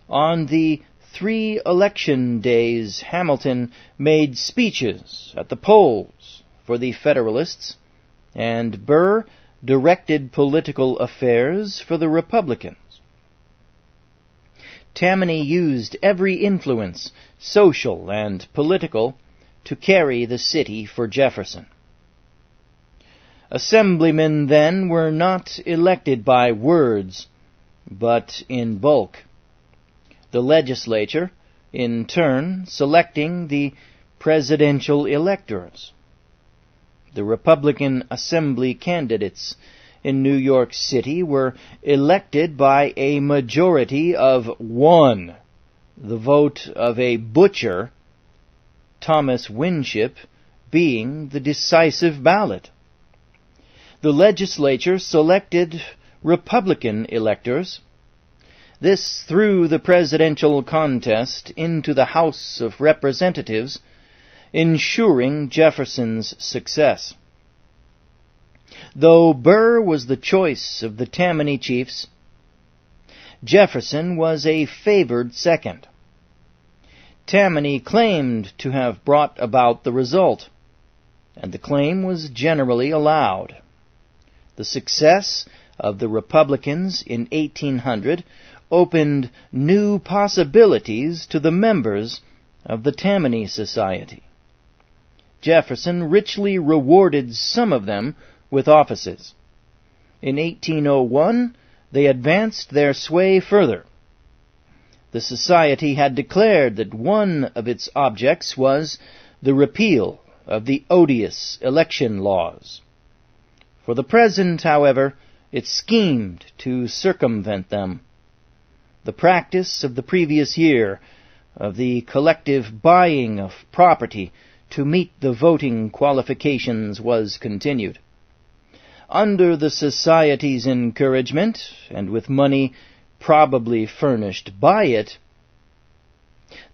On the 3 election days, Hamilton made speeches at the polls for the Federalists, and Burr directed political affairs for the Republicans. Tammany used every influence, social and political, to carry the city for Jefferson. Assemblymen then were not elected by words, but in bulk. The legislature, in turn, selecting the presidential electors. The Republican Assembly candidates in New York City were elected by a majority of 1, the vote of a butcher, Thomas Winship, being the decisive ballot. The legislature selected Republican electors. This threw the presidential contest into the House of Representatives, ensuring Jefferson's success. Though Burr was the choice of the Tammany chiefs, Jefferson was a favored second. Tammany claimed to have brought about the result, and the claim was generally allowed. The success of the Republicans in 1800 opened new possibilities to the members of the Tammany Society. Jefferson richly rewarded some of them with offices. In 1801, they advanced their sway further. The Society had declared that one of its objects was the repeal of the odious election laws. For the present, however, it schemed to circumvent them. The practice of the previous year of the collective buying of property to meet the voting qualifications was continued. Under the Society's encouragement, and with money probably furnished by it,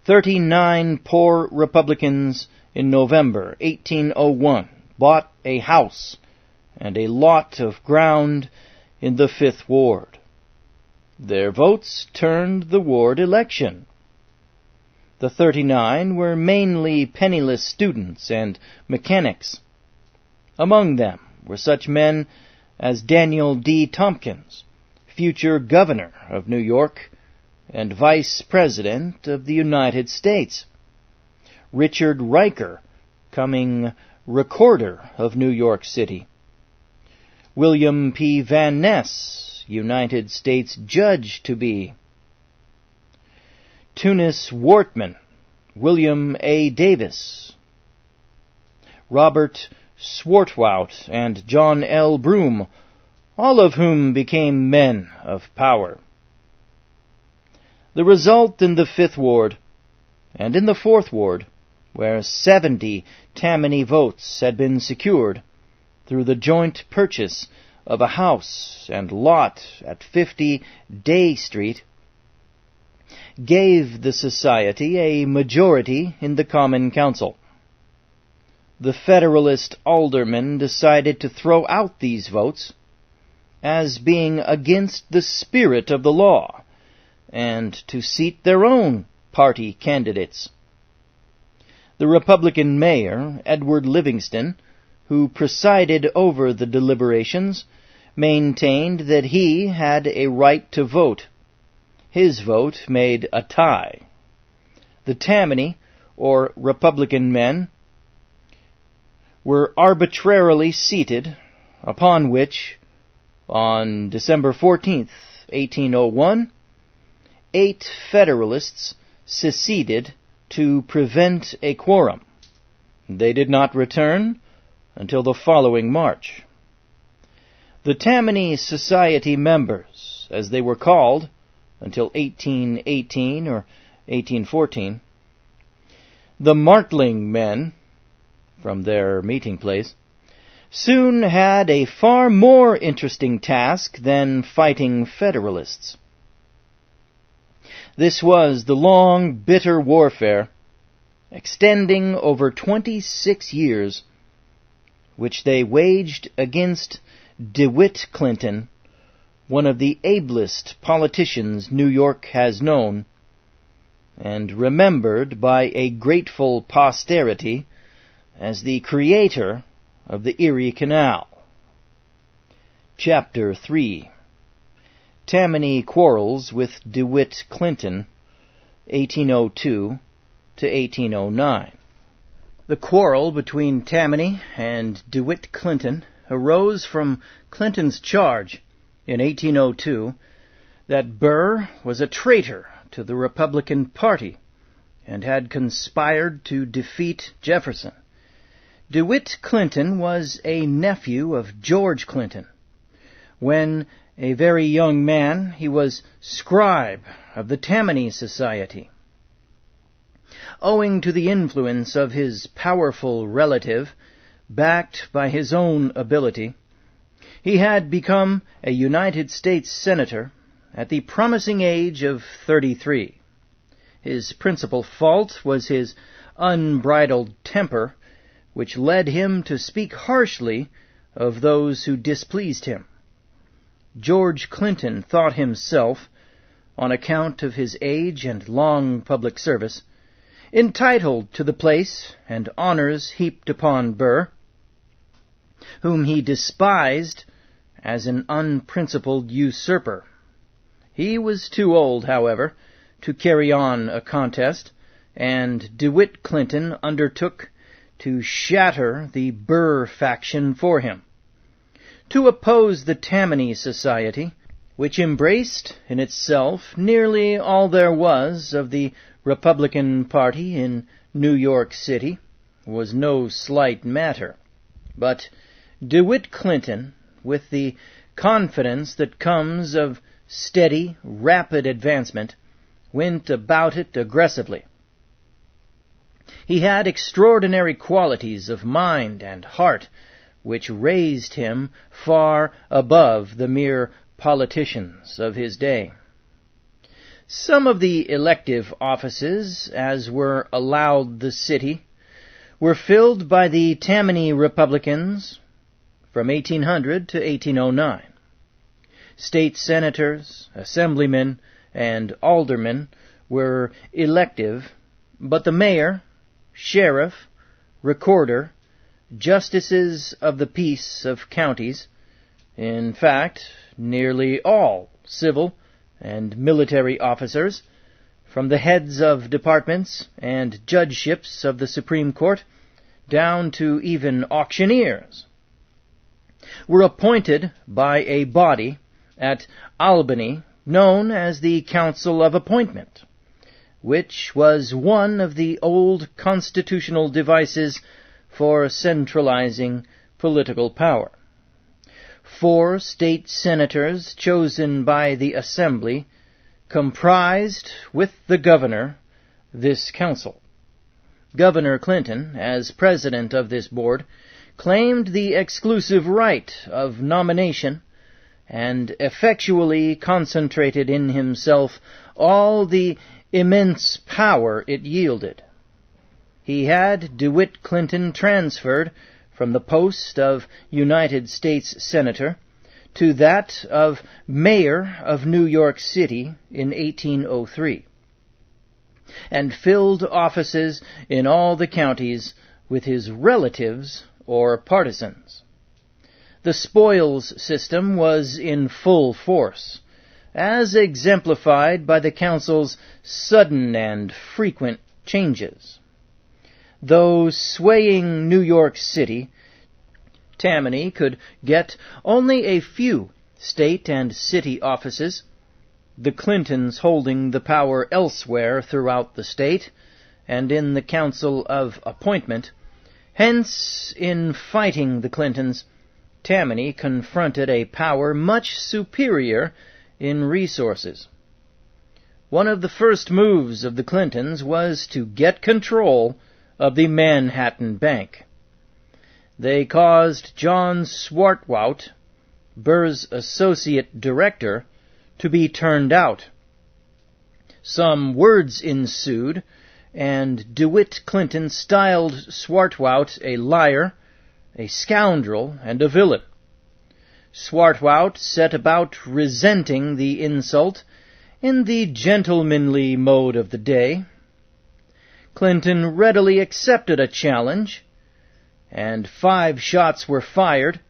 39 poor Republicans in November 1801 bought a house and a lot of ground in the 5th Ward. Their votes turned the ward election. The 39 were mainly penniless students and mechanics. Among them were such men as Daniel D. Tompkins, future governor of New York and vice president of the United States; Richard Riker, coming recorder of New York City; William P. Van Ness, United States judge-to-be; Tunis Wortman, William A. Davis; Robert Swartwout, and John L. Broome, all of whom became men of power. The result in the 5th Ward and in the 4th Ward, where 70 Tammany votes had been secured through the joint purchase of a house and lot at 50 Day Street, gave the Society a majority in the Common Council. The Federalist aldermen decided to throw out these votes as being against the spirit of the law, and to seat their own party candidates. The Republican mayor, Edward Livingston, who presided over the deliberations, maintained that he had a right to vote. His vote made a tie. The Tammany, or Republican men, were arbitrarily seated, upon which, on December 14th, 1801, 8 Federalists seceded to prevent a quorum. They did not return until the following March. The Tammany Society members, as they were called until 1818 or 1814, the Martling men, from their meeting place, soon had a far more interesting task than fighting Federalists. This was the long, bitter warfare, extending over 26 years, which they waged against DeWitt Clinton, one of the ablest politicians New York has known, and remembered by a grateful posterity as the creator of the Erie Canal. Chapter 3. Tammany quarrels with DeWitt Clinton, 1802 to 1809. The quarrel between Tammany and DeWitt Clinton arose from Clinton's charge in 1802 that Burr was a traitor to the Republican Party and had conspired to defeat Jefferson. DeWitt Clinton was a nephew of George Clinton. When a very young man, he was scribe of the Tammany Society. Owing to the influence of his powerful relative, backed by his own ability, he had become a United States Senator at the promising age of 33. His principal fault was his unbridled temper, which led him to speak harshly of those who displeased him. George Clinton thought himself, on account of his age and long public service, entitled to the place and honors heaped upon Burr, whom he despised as an unprincipled usurper. He was too old, however, to carry on a contest, and DeWitt Clinton undertook to shatter the Burr faction for him. To oppose the Tammany Society, which embraced in itself nearly all there was of the Republican Party in New York City, was no slight matter. But DeWitt Clinton, with the confidence that comes of steady, rapid advancement, went about it aggressively. He had extraordinary qualities of mind and heart, which raised him far above the mere politicians of his day. Some of the elective offices, as were allowed the city, were filled by the Tammany Republicans from 1800 to 1809. State senators, assemblymen, and aldermen were elective, but the mayor, sheriff, recorder, justices of the peace of counties, in fact, nearly all civil and military officers, from the heads of departments and judgeships of the Supreme Court down to even auctioneers, were appointed by a body at Albany known as the Council of Appointment, which was one of the old constitutional devices for centralizing political power. 4 state senators chosen by the Assembly comprised, with the governor, this council. Governor Clinton, as president of this board, claimed the exclusive right of nomination and effectually concentrated in himself all the immense power it yielded. He had DeWitt Clinton transferred from the post of United States Senator to that of Mayor of New York City in 1803, and filled offices in all the counties with his relatives or partisans. The spoils system was in full force, as exemplified by the council's sudden and frequent changes. Though swaying New York City, Tammany could get only a few state and city offices, the Clintons holding the power elsewhere throughout the state and in the Council of Appointment. Hence, in fighting the Clintons, Tammany confronted a power much superior in resources. One of the first moves of the Clintons was to get control of the Manhattan Bank. They caused John Swartwout, Burr's associate director, to be turned out. Some words ensued, and DeWitt Clinton styled Swartwout a liar, a scoundrel, and a villain. Swartwout set about resenting the insult in the gentlemanly mode of the day. Clinton readily accepted a challenge, and 5 shots were fired,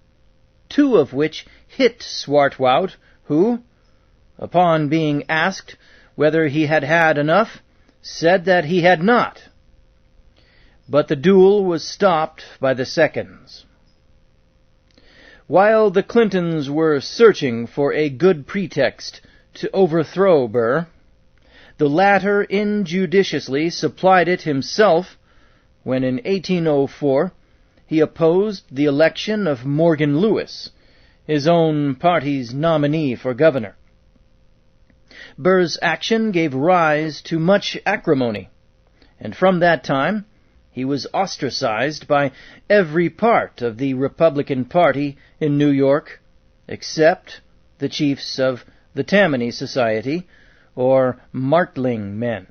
2 of which hit Swartwout, who, upon being asked whether he had had enough, said that he had not. But the duel was stopped by the seconds. While the Clintons were searching for a good pretext to overthrow Burr, the latter injudiciously supplied it himself when in 1804 he opposed the election of Morgan Lewis, his own party's nominee for governor. Burr's action gave rise to much acrimony, and from that time he was ostracized by every part of the Republican Party in New York, except the chiefs of the Tammany Society, or Martling men.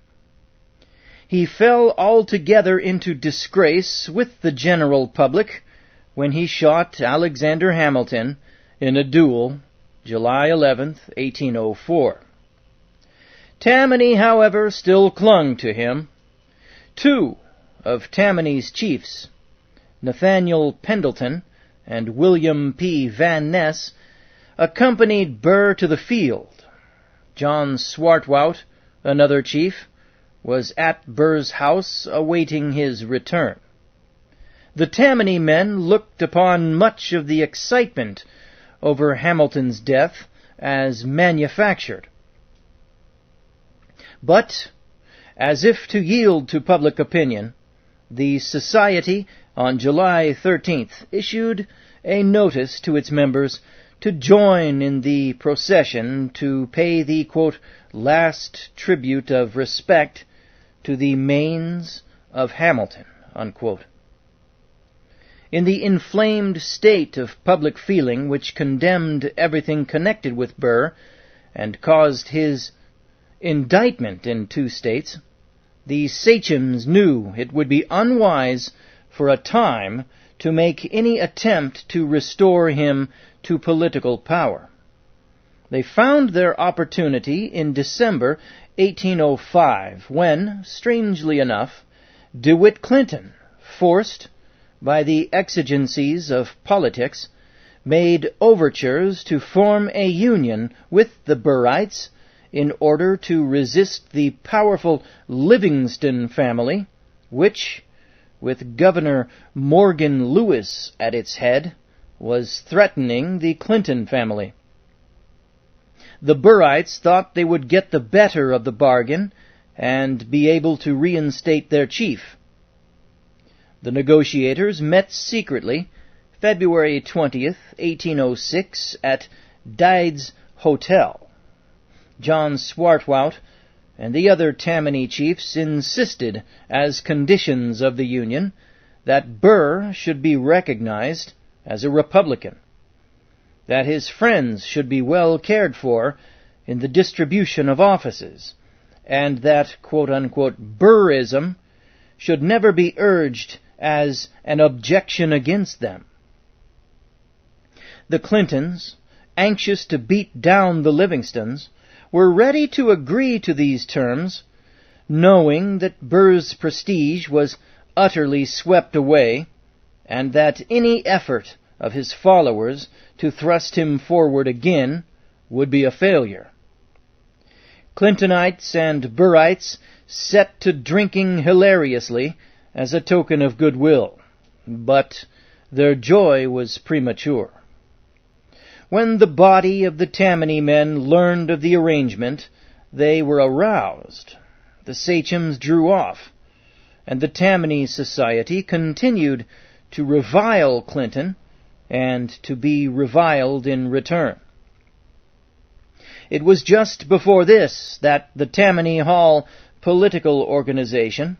He fell altogether into disgrace with the general public when he shot Alexander Hamilton in a duel, July 11th, 1804. Tammany, however, still clung to him. Two of Tammany's chiefs, Nathaniel Pendleton and William P. Van Ness, accompanied Burr to the field. John Swartwout, another chief, was at Burr's house awaiting his return. The Tammany men looked upon much of the excitement over Hamilton's death as manufactured. But, as if to yield to public opinion, the Society on July 13th issued a notice to its members to join in the procession to pay the, quote, last tribute of respect to the manes of Hamilton, unquote. In the inflamed state of public feeling which condemned everything connected with Burr and caused his indictment in 2 states, the sachems knew it would be unwise for a time to make any attempt to restore him to political power. They found their opportunity in December 1805 when, strangely enough, DeWitt Clinton, forced by the exigencies of politics, made overtures to form a union with the Burrites in order to resist the powerful Livingston family, which, with Governor Morgan Lewis at its head, was threatening the Clinton family. The Burrites thought they would get the better of the bargain and be able to reinstate their chief. The negotiators met secretly February 20th, 1806, at Dides Hotel. John Swartwout and the other Tammany chiefs insisted, as conditions of the union, that Burr should be recognized as a Republican, that his friends should be well cared for in the distribution of offices, and that, quote-unquote, Burrism should never be urged as an objection against them. The Clintons, anxious to beat down the Livingstons, were ready to agree to these terms, knowing that Burr's prestige was utterly swept away, and that any effort of his followers to thrust him forward again would be a failure. Clintonites and Burrites set to drinking hilariously as a token of goodwill, but their joy was premature. When the body of the Tammany men learned of the arrangement, they were aroused. The sachems drew off, and the Tammany Society continued to revile Clinton and to be reviled in return. It was just before this that the Tammany Hall political organization,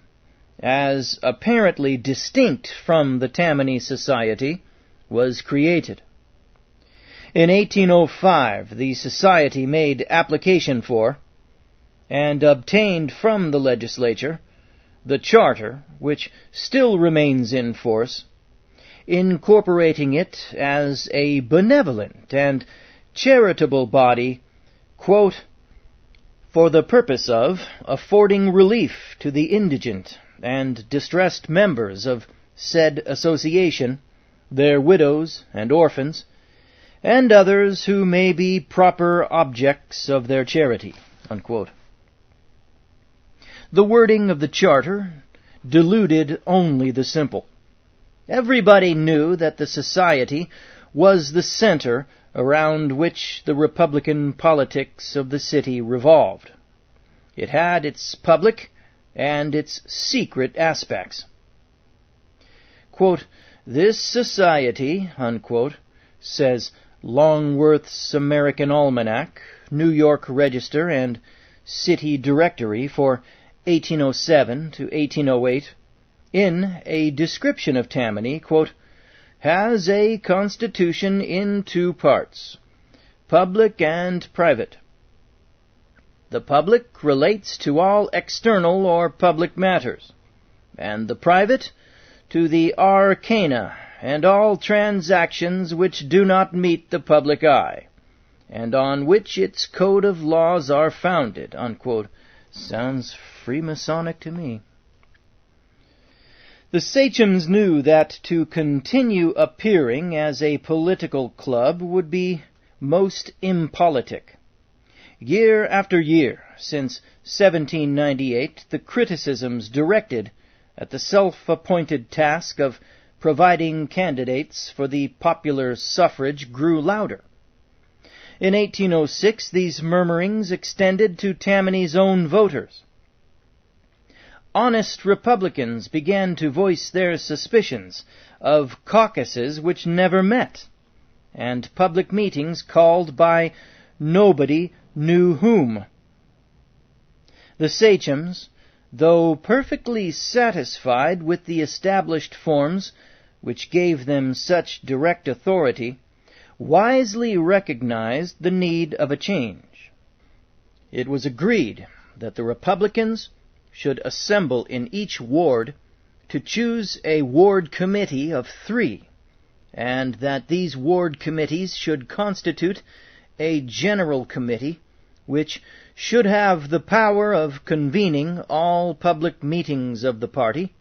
as apparently distinct from the Tammany Society, was created. In 1805, the Society made application for, and obtained from the legislature, the charter, which still remains in force, incorporating it as a benevolent and charitable body, quote, for the purpose of affording relief to the indigent and distressed members of said association, their widows and orphans, and others who may be proper objects of their charity, unquote. The wording of the charter deluded only the simple. Everybody knew that the society was the center around which the Republican politics of the city revolved. It had its public and its secret aspects. Quote, this society, unquote, says Longworth's American Almanac, New York Register, and City Directory for 1807 to 1808, in a description of Tammany, quote, has a constitution in 2 parts, public and private, The public relates to all external or public matters, and the private to the arcana and all transactions which do not meet the public eye, and on which its code of laws are founded." Unquote. Sounds Freemasonic to me. The sachems knew that to continue appearing as a political club would be most impolitic. Year after year, since 1798, the criticisms directed at the self-appointed task of providing candidates for the popular suffrage grew louder. In 1806, these murmurings extended to Tammany's own voters. Honest Republicans began to voice their suspicions of caucuses which never met, and public meetings called by nobody knew whom. The sachems, though perfectly satisfied with the established forms which gave them such direct authority, wisely recognized the need of a change. It was agreed that the Republicans should assemble in each ward to choose a ward committee of 3, and that these ward committees should constitute a general committee which should have the power of convening all public meetings of the party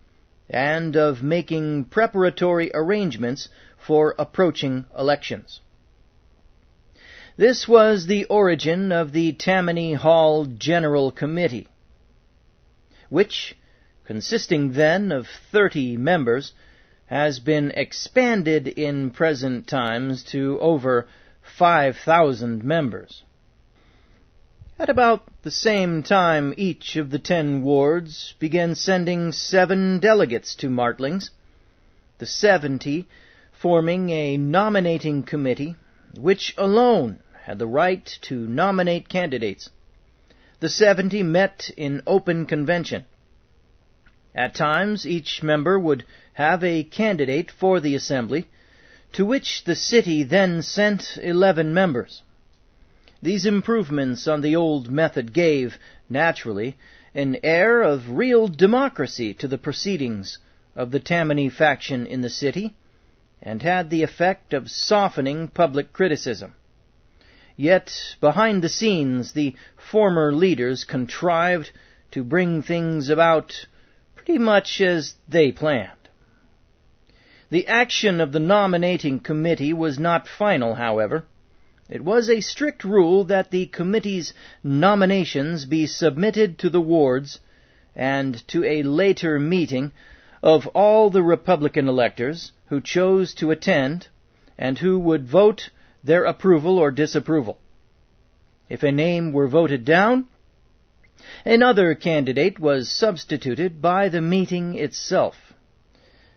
and of making preparatory arrangements for approaching elections. This was the origin of the Tammany Hall General Committee, which, consisting then of 30 members, has been expanded in present times to over 5,000 members. At about the same time, each of the 10 wards began sending 7 delegates to Martlings, the 70 forming a nominating committee, which alone had the right to nominate candidates. The 70 met in open convention. At times, each member would have a candidate for the assembly, to which the city then sent 11 members. These improvements on the old method gave, naturally, an air of real democracy to the proceedings of the Tammany faction in the city, and had the effect of softening public criticism. Yet, behind the scenes, the former leaders contrived to bring things about pretty much as they planned. The action of the nominating committee was not final, however. It was a strict rule that the committee's nominations be submitted to the wards and to a later meeting of all the Republican electors who chose to attend and who would vote their approval or disapproval. If a name were voted down, another candidate was substituted by the meeting itself.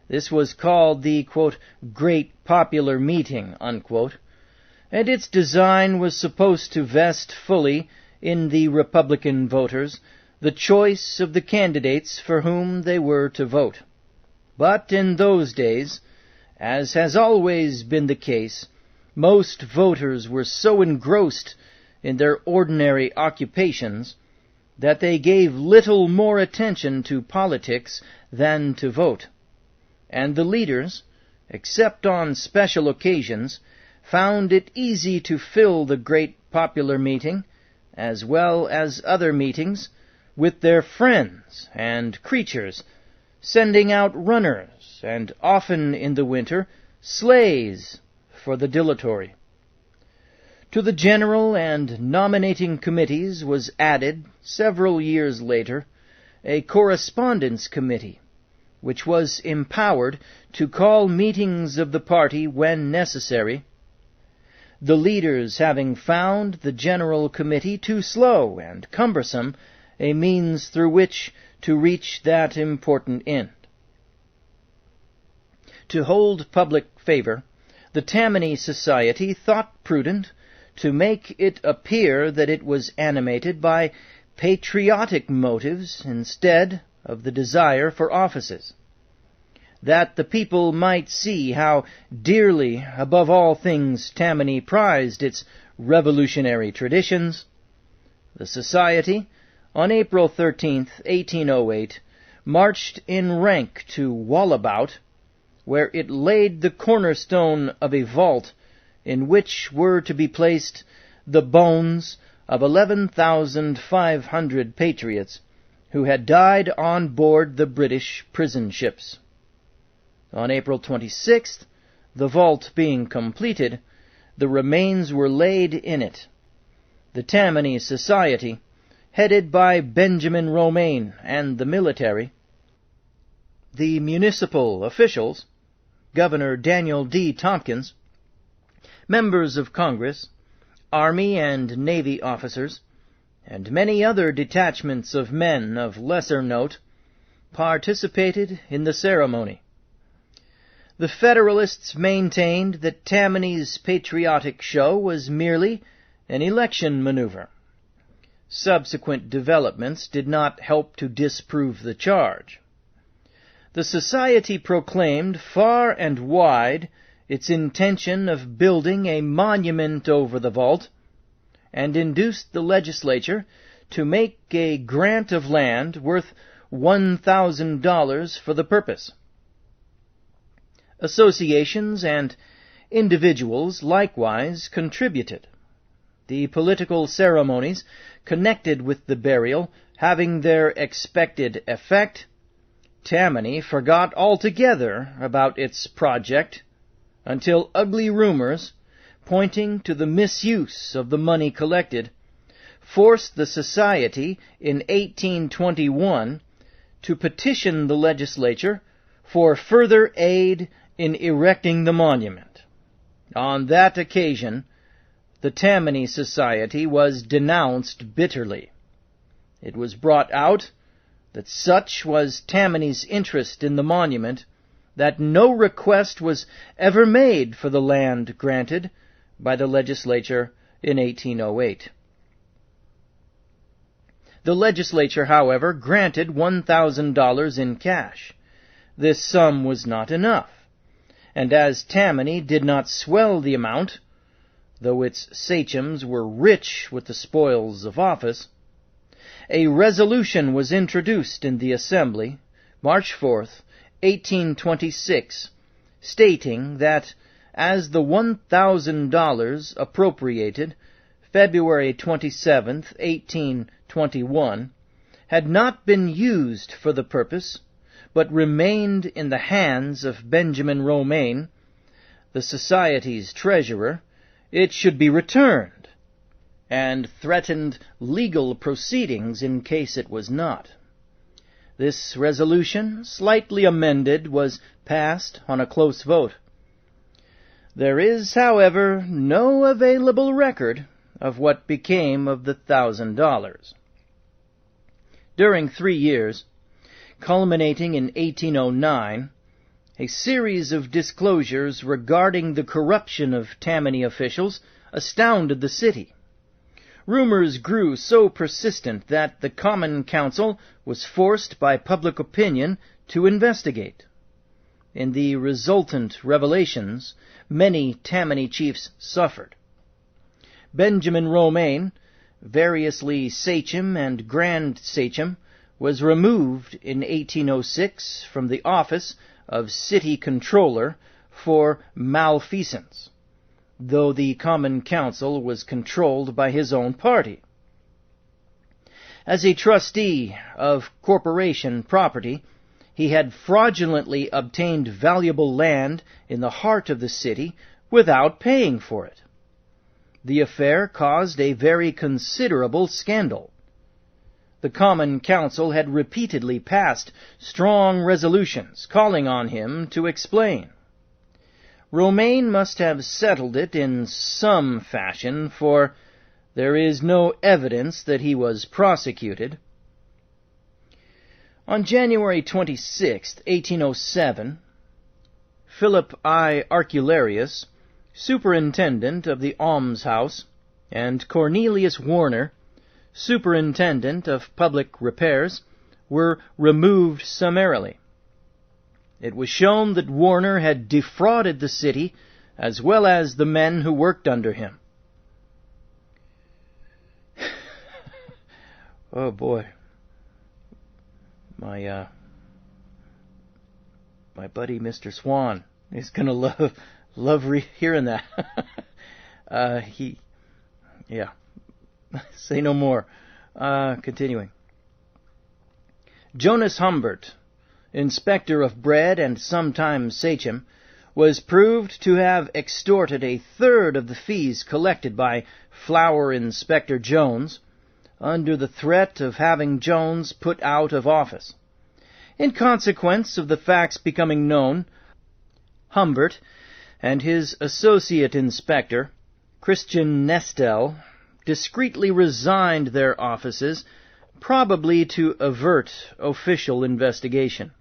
This was called the, quote, Great Popular Meeting, unquote, and its design was supposed to vest fully in the Republican voters the choice of the candidates for whom they were to vote. But in those days, as has always been the case, most voters were so engrossed in their ordinary occupations that they gave little more attention to politics than to vote, and the leaders, except on special occasions, found it easy to fill the great popular meeting, as well as other meetings, with their friends and creatures, sending out runners, and often in the winter, sleighs for the dilatory. To the general and nominating committees was added, several years later, a correspondence committee, which was empowered to call meetings of the party when necessary, the leaders having found the general committee too slow and cumbersome a means through which to reach that important end. To hold public favor, the Tammany Society thought prudent to make it appear that it was animated by patriotic motives instead of the desire for offices, that the people might see how dearly, above all things, Tammany prized its revolutionary traditions. The Society, on April 13, 1808, marched in rank to Wallabout, where it laid the cornerstone of a vault in which were to be placed the bones of 11,500 patriots who had died on board the British prison ships. On April 26th, the vault being completed, the remains were laid in it. The Tammany Society, headed by Benjamin Romaine and the military, the municipal officials, Governor Daniel D. Tompkins, members of Congress, Army and Navy officers, and many other detachments of men of lesser note, participated in the ceremony. The Federalists maintained that Tammany's patriotic show was merely an election maneuver. Subsequent developments did not help to disprove the charge. The Society proclaimed far and wide its intention of building a monument over the vault, and induced the legislature to make a grant of land worth $1,000 for the purpose. Associations and individuals likewise contributed. The political ceremonies connected with the burial having their expected effect, Tammany forgot altogether about its project until ugly rumors, pointing to the misuse of the money collected, forced the Society in 1821 to petition the legislature for further aid in erecting the monument. On that occasion, the Tammany Society was denounced bitterly. It was brought out that such was Tammany's interest in the monument that no request was ever made for the land granted by the legislature in 1808. The legislature, however, granted $1,000 in cash. This sum was not enough, and as Tammany did not swell the amount, though its sachems were rich with the spoils of office, a resolution was introduced in the Assembly, March 4th, 1826, stating that as the $1,000 appropriated February 27, 1821, had not been used for the purpose, but remained in the hands of Benjamin Romaine, the Society's treasurer, it should be returned, and threatened legal proceedings in case it was not. This resolution, slightly amended, was passed on a close vote. There is, however, no available record of what became of the $1,000. During 3 years, culminating in 1809, a series of disclosures regarding the corruption of Tammany officials astounded the city. Rumors grew so persistent that the Common Council was forced by public opinion to investigate. In the resultant revelations, many Tammany chiefs suffered. Benjamin Romaine, variously sachem and grand sachem, was removed in 1806 from the office of city controller for malfeasance, though the Common Council was controlled by his own party. As a trustee of corporation property, he had fraudulently obtained valuable land in the heart of the city without paying for it. The affair caused a very considerable scandal. The Common Council had repeatedly passed strong resolutions calling on him to explain. Romaine must have settled it in some fashion, for there is no evidence that he was prosecuted. On January 26, 1807, Philip I. Arcularius, superintendent of the almshouse, and Cornelius Warner, superintendent of public repairs, were removed summarily. It was shown that Warner had defrauded the city as well as the men who worked under him. Oh boy. My buddy Mr. Swan is gonna love hearing that. Yeah. Say no more. Continuing. Jonas Humbert, inspector of bread and sometimes sachem, was proved to have extorted a third of the fees collected by Flour Inspector Jones, under the threat of having Jones put out of office. In consequence of the facts becoming known, Humbert and his associate inspector, Christian Nestel, discreetly resigned their offices, probably to avert official investigation.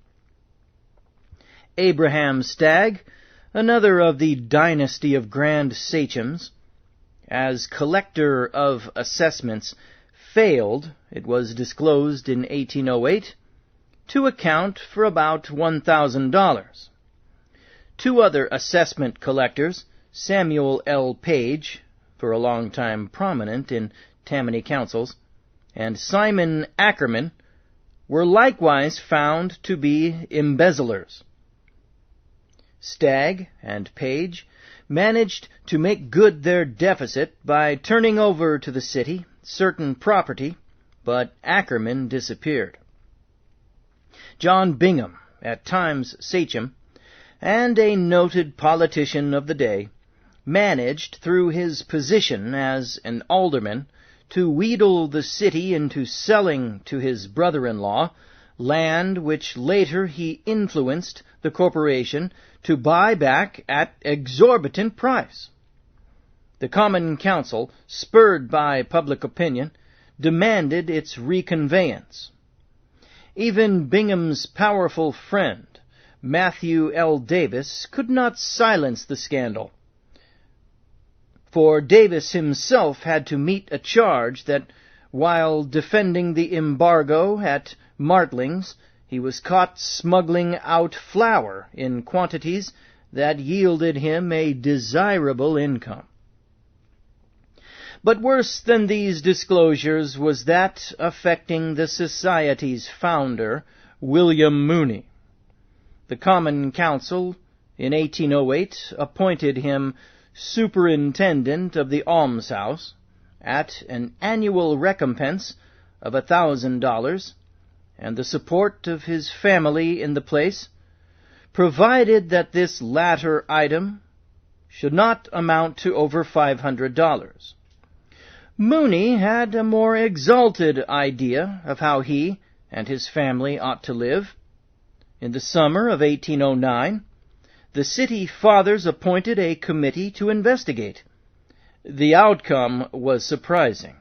Abraham Stagg, another of the dynasty of Grand Sachems, as collector of assessments, failed, it was disclosed in 1808, to account for about $1,000. Two other assessment collectors, Samuel L. Page, for a long time prominent in Tammany councils, and Simon Ackerman, were likewise found to be embezzlers. Stagg and Page managed to make good their deficit by turning over to the city certain property, but Ackerman disappeared. John Bingham, at times sachem, and a noted politician of the day, managed, through his position as an alderman, to wheedle the city into selling to his brother-in-law land which later he influenced the corporation to buy back at exorbitant price. The Common Council, spurred by public opinion, demanded its reconveyance. Even Bingham's powerful friend, Matthew L. Davis, could not silence the scandal, for Davis himself had to meet a charge that, while defending the embargo at Martling's, he was caught smuggling out flour in quantities that yielded him a desirable income. But worse than these disclosures was that affecting the Society's founder, William Mooney. The Common Council, in 1808, appointed him superintendent of the almshouse, at an annual recompense of $1,000, and the support of his family in the place, provided that this latter item should not amount to over $500. Mooney had a more exalted idea of how he and his family ought to live. In the summer of 1809, the city fathers appointed a committee to investigate. The outcome was surprising.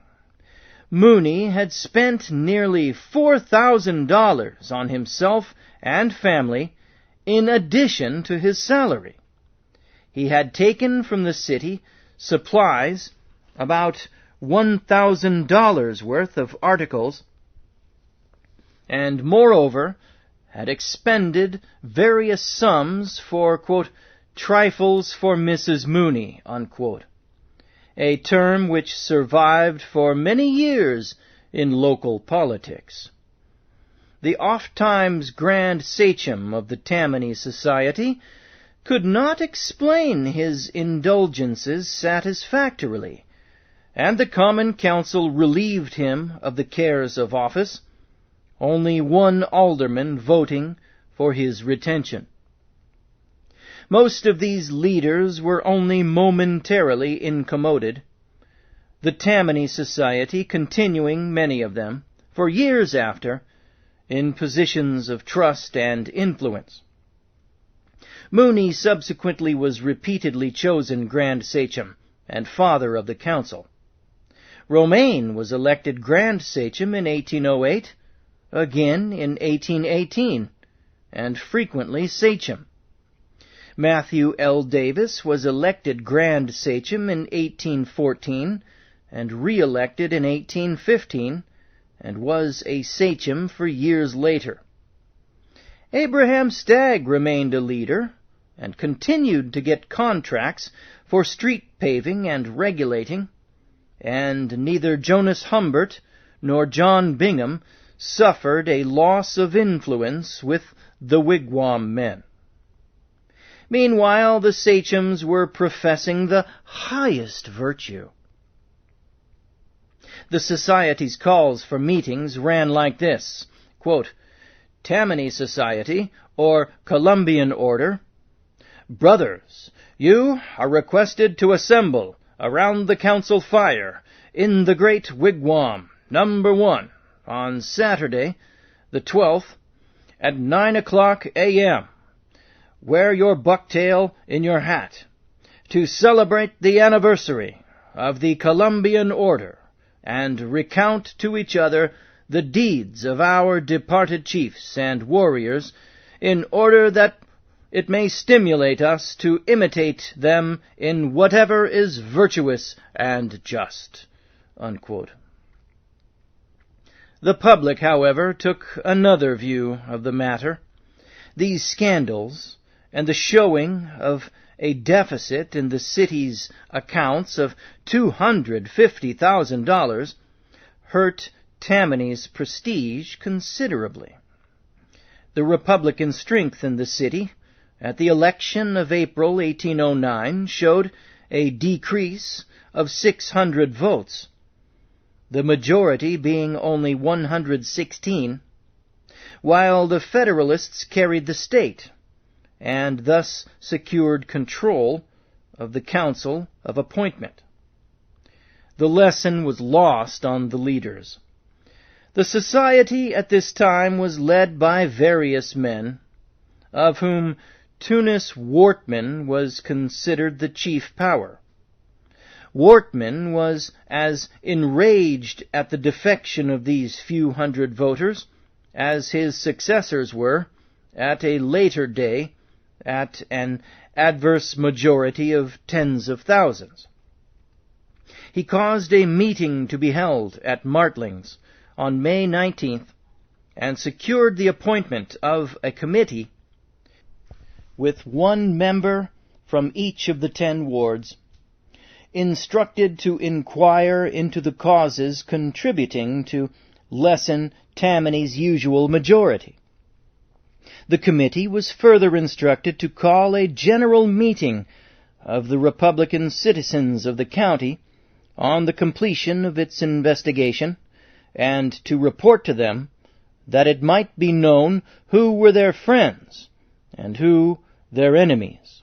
Mooney had spent nearly $4,000 on himself and family in addition to his salary. He had taken from the city supplies about $1,000 worth of articles, and moreover had expended various sums for, quote, trifles for Mrs. Mooney, unquote, a term which survived for many years in local politics. The oft-times Grand Sachem of the Tammany Society could not explain his indulgences satisfactorily, and the Common Council relieved him of the cares of office, only one alderman voting for his retention. Most of these leaders were only momentarily incommoded, the Tammany Society continuing, many of them, for years after, in positions of trust and influence. Mooney subsequently was repeatedly chosen Grand Sachem and Father of the Council. Romaine was elected Grand Sachem in 1808, again in 1818, and frequently Sachem. Matthew L. Davis was elected Grand Sachem in 1814, and re-elected in 1815, and was a Sachem for years later. Abraham Stagg remained a leader, and continued to get contracts for street paving and regulating, and neither Jonas Humbert nor John Bingham suffered a loss of influence with the wigwam men. Meanwhile, the sachems were professing the highest virtue. The society's calls for meetings ran like this, quote, Tammany Society, or Columbian Order. Brothers, you are requested to assemble around the council fire in the great wigwam, number 1, on Saturday, the 12th, at 9 o'clock a.m. Wear your bucktail in your hat to celebrate the anniversary of the Columbian Order and recount to each other the deeds of our departed chiefs and warriors, in order that it may stimulate us to imitate them in whatever is virtuous and just." Unquote. The public, however, took another view of the matter. These scandals, and the showing of a deficit in the city's accounts of $250,000, hurt Tammany's prestige considerably. The Republican strength in the city at the election of April 1809 showed a decrease of 600 votes, the majority being only 116, while the Federalists carried the state, and thus secured control of the Council of Appointment. The lesson was lost on the leaders. The society at this time was led by various men, of whom Tunis Wortman was considered the chief power. Wortman was as enraged at the defection of these few hundred voters as his successors were, at a later day, at an adverse majority of tens of thousands. He caused a meeting to be held at Martlings on May 19th, and secured the appointment of a committee with one member from each of the 10 wards, instructed to inquire into the causes contributing to lessen Tammany's usual majority. The committee was further instructed to call a general meeting of the Republican citizens of the county on the completion of its investigation, and to report to them that it might be known who were their friends and who their enemies.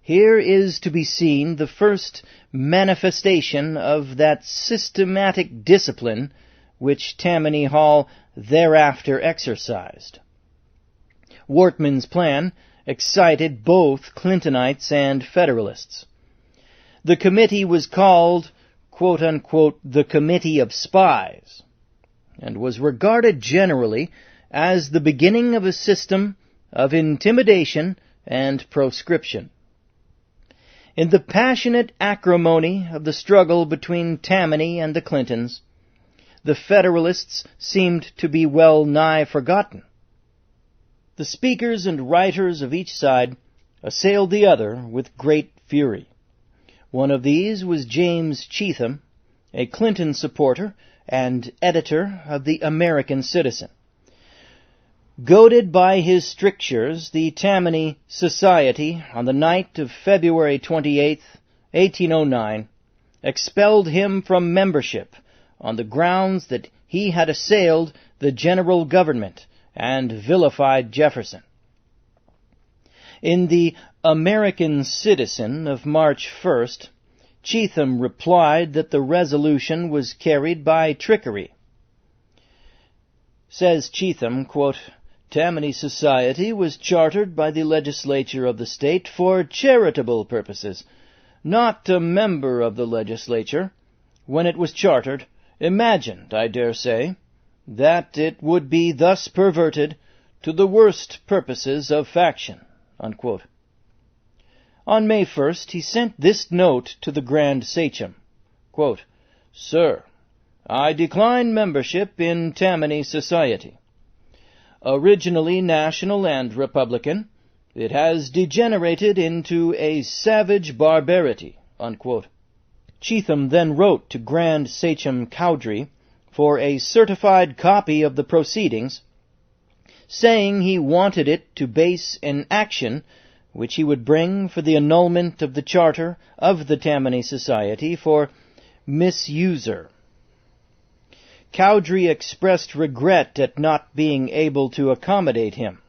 Here is to be seen the first manifestation of that systematic discipline which Tammany Hall thereafter exercised. Wortman's plan excited both Clintonites and Federalists. The committee was called, quote-unquote, the Committee of Spies, and was regarded generally as the beginning of a system of intimidation and proscription. In the passionate acrimony of the struggle between Tammany and the Clintons, the Federalists seemed to be well nigh forgotten. The speakers and writers of each side assailed the other with great fury. One of these was James Cheatham, a Clinton supporter and editor of the American Citizen. Goaded by his strictures, the Tammany Society, on the night of February 28, 1809, expelled him from membership on the grounds that he had assailed the general government and vilified Jefferson. In the American Citizen of March 1st, Cheatham replied that the resolution was carried by trickery. Says Cheatham, quote, "Tammany Society was chartered by the legislature of the state for charitable purposes. Not a member of the legislature, when it was chartered, imagined, I dare say, that it would be thus perverted to the worst purposes of faction." Unquote. On May 1st, he sent this note to the Grand Sachem, quote, "Sir, I decline membership in Tammany Society. Originally national and republican, it has degenerated into a savage barbarity." Unquote. Cheatham then wrote to Grand Sachem Cowdrey for a certified copy of the proceedings, saying he wanted it to base an action which he would bring for the annulment of the charter of the Tammany Society for misuser. Cowdery expressed regret at not being able to accommodate him.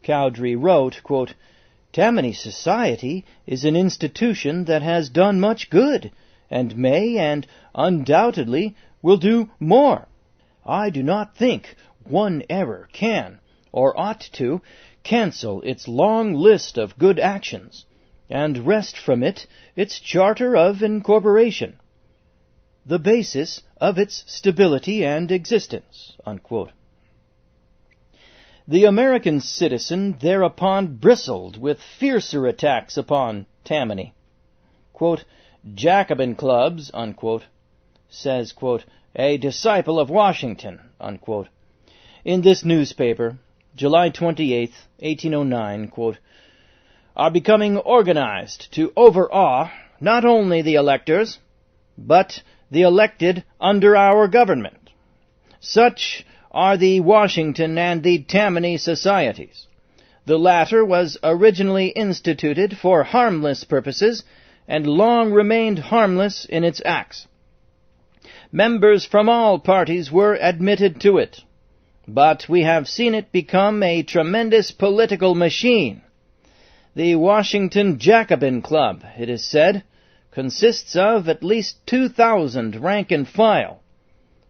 Cowdery wrote, quote, "Tammany Society is an institution that has done much good, and may, and undoubtedly will do more. I do not think one ever can, or ought to, cancel its long list of good actions, and wrest from it its charter of incorporation, the basis of its stability and existence." Unquote. The American citizen thereupon bristled with fiercer attacks upon Tammany. Quote, "Jacobin clubs," unquote, says, quote, "a disciple of Washington," unquote, in this newspaper, July 28, 1809, quote, "are becoming organized to overawe not only the electors, but the elected under our government. Such are the Washington and the Tammany societies. The latter was originally instituted for harmless purposes, and long remained harmless in its acts. Members from all parties were admitted to it, but we have seen it become a tremendous political machine. The Washington Jacobin Club, it is said, consists of at least 2,000 rank and file,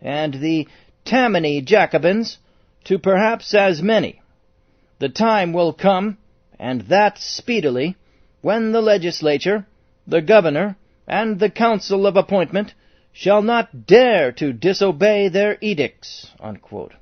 and the Tammany Jacobins to perhaps as many. The time will come, and that speedily, when the legislature, the governor, and the council of appointment shall not dare to disobey their edicts." Unquote.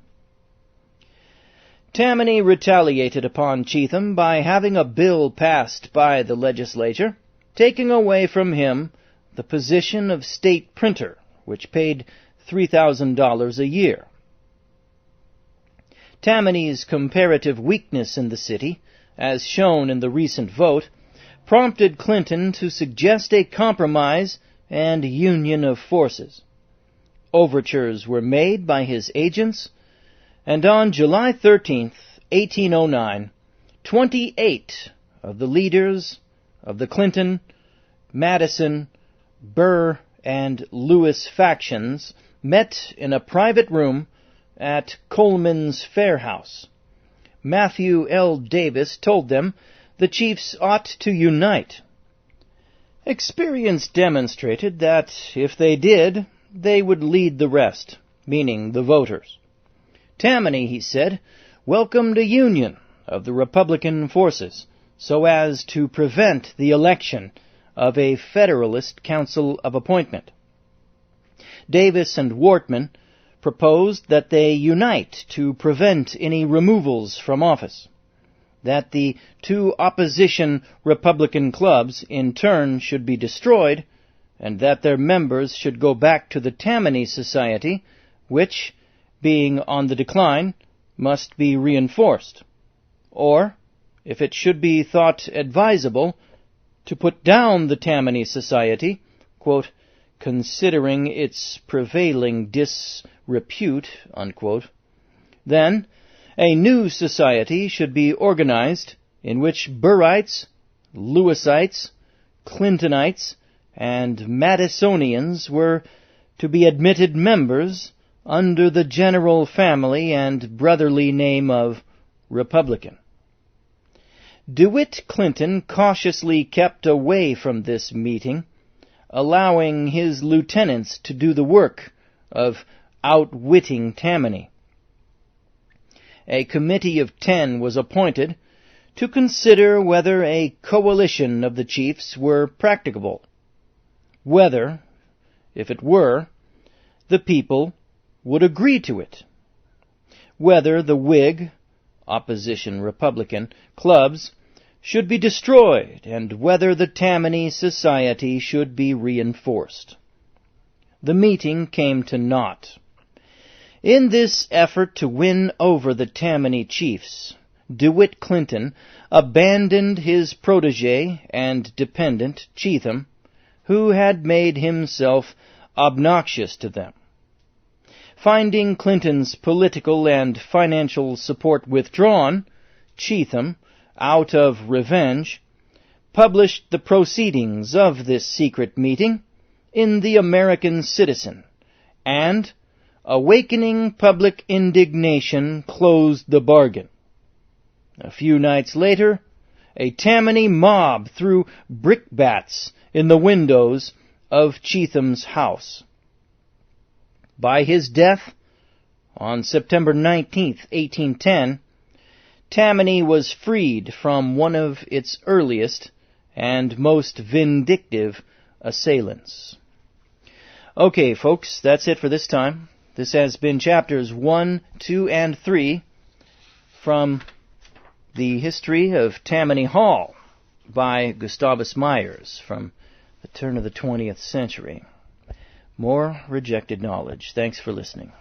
Tammany retaliated upon Cheatham by having a bill passed by the legislature, taking away from him the position of state printer, which paid $3,000 a year. Tammany's comparative weakness in the city, as shown in the recent vote, prompted Clinton to suggest a compromise and union of forces. Overtures were made by his agents, and on July 13, 1809, 28 of the leaders of the Clinton, Madison, Burr, and Lewis factions met in a private room at Coleman's Fair House. Matthew L. Davis told them the chiefs ought to unite. Experience demonstrated that if they did, they would lead the rest, meaning the voters. Tammany, he said, welcomed a union of the Republican forces so as to prevent the election of a Federalist Council of Appointment. Davis and Wortman proposed that they unite to prevent any removals from office, that the two opposition Republican clubs in turn should be destroyed, and that their members should go back to the Tammany Society, which, being on the decline, must be reinforced, or, if it should be thought advisable, to put down the Tammany Society, quote, considering its prevailing disrepute, unquote, then a new society should be organized in which Burrites, Lewisites, Clintonites, and Madisonians were to be admitted members under the general family and brotherly name of Republican. DeWitt Clinton cautiously kept away from this meeting, allowing his lieutenants to do the work of outwitting Tammany. A committee of 10 was appointed to consider whether a coalition of the chiefs were practicable, whether, if it were, the people would agree to it, whether the Whig, opposition Republican, clubs should be destroyed, and whether the Tammany Society should be reinforced. The meeting came to naught. In this effort to win over the Tammany chiefs, DeWitt Clinton abandoned his protege and dependent, Cheatham, who had made himself obnoxious to them. Finding Clinton's political and financial support withdrawn, Cheatham, out of revenge, published the proceedings of this secret meeting in the American Citizen, and, awakening public indignation, closed the bargain. A few nights later, a Tammany mob threw brickbats in the windows of Cheatham's house. By his death, on September 19, 1810, Tammany was freed from one of its earliest and most vindictive assailants. Okay, folks, that's it for this time. This has been chapters 1, 2, and 3 from The History of Tammany Hall by Gustavus Myers from the turn of the 20th century. More rejected knowledge. Thanks for listening.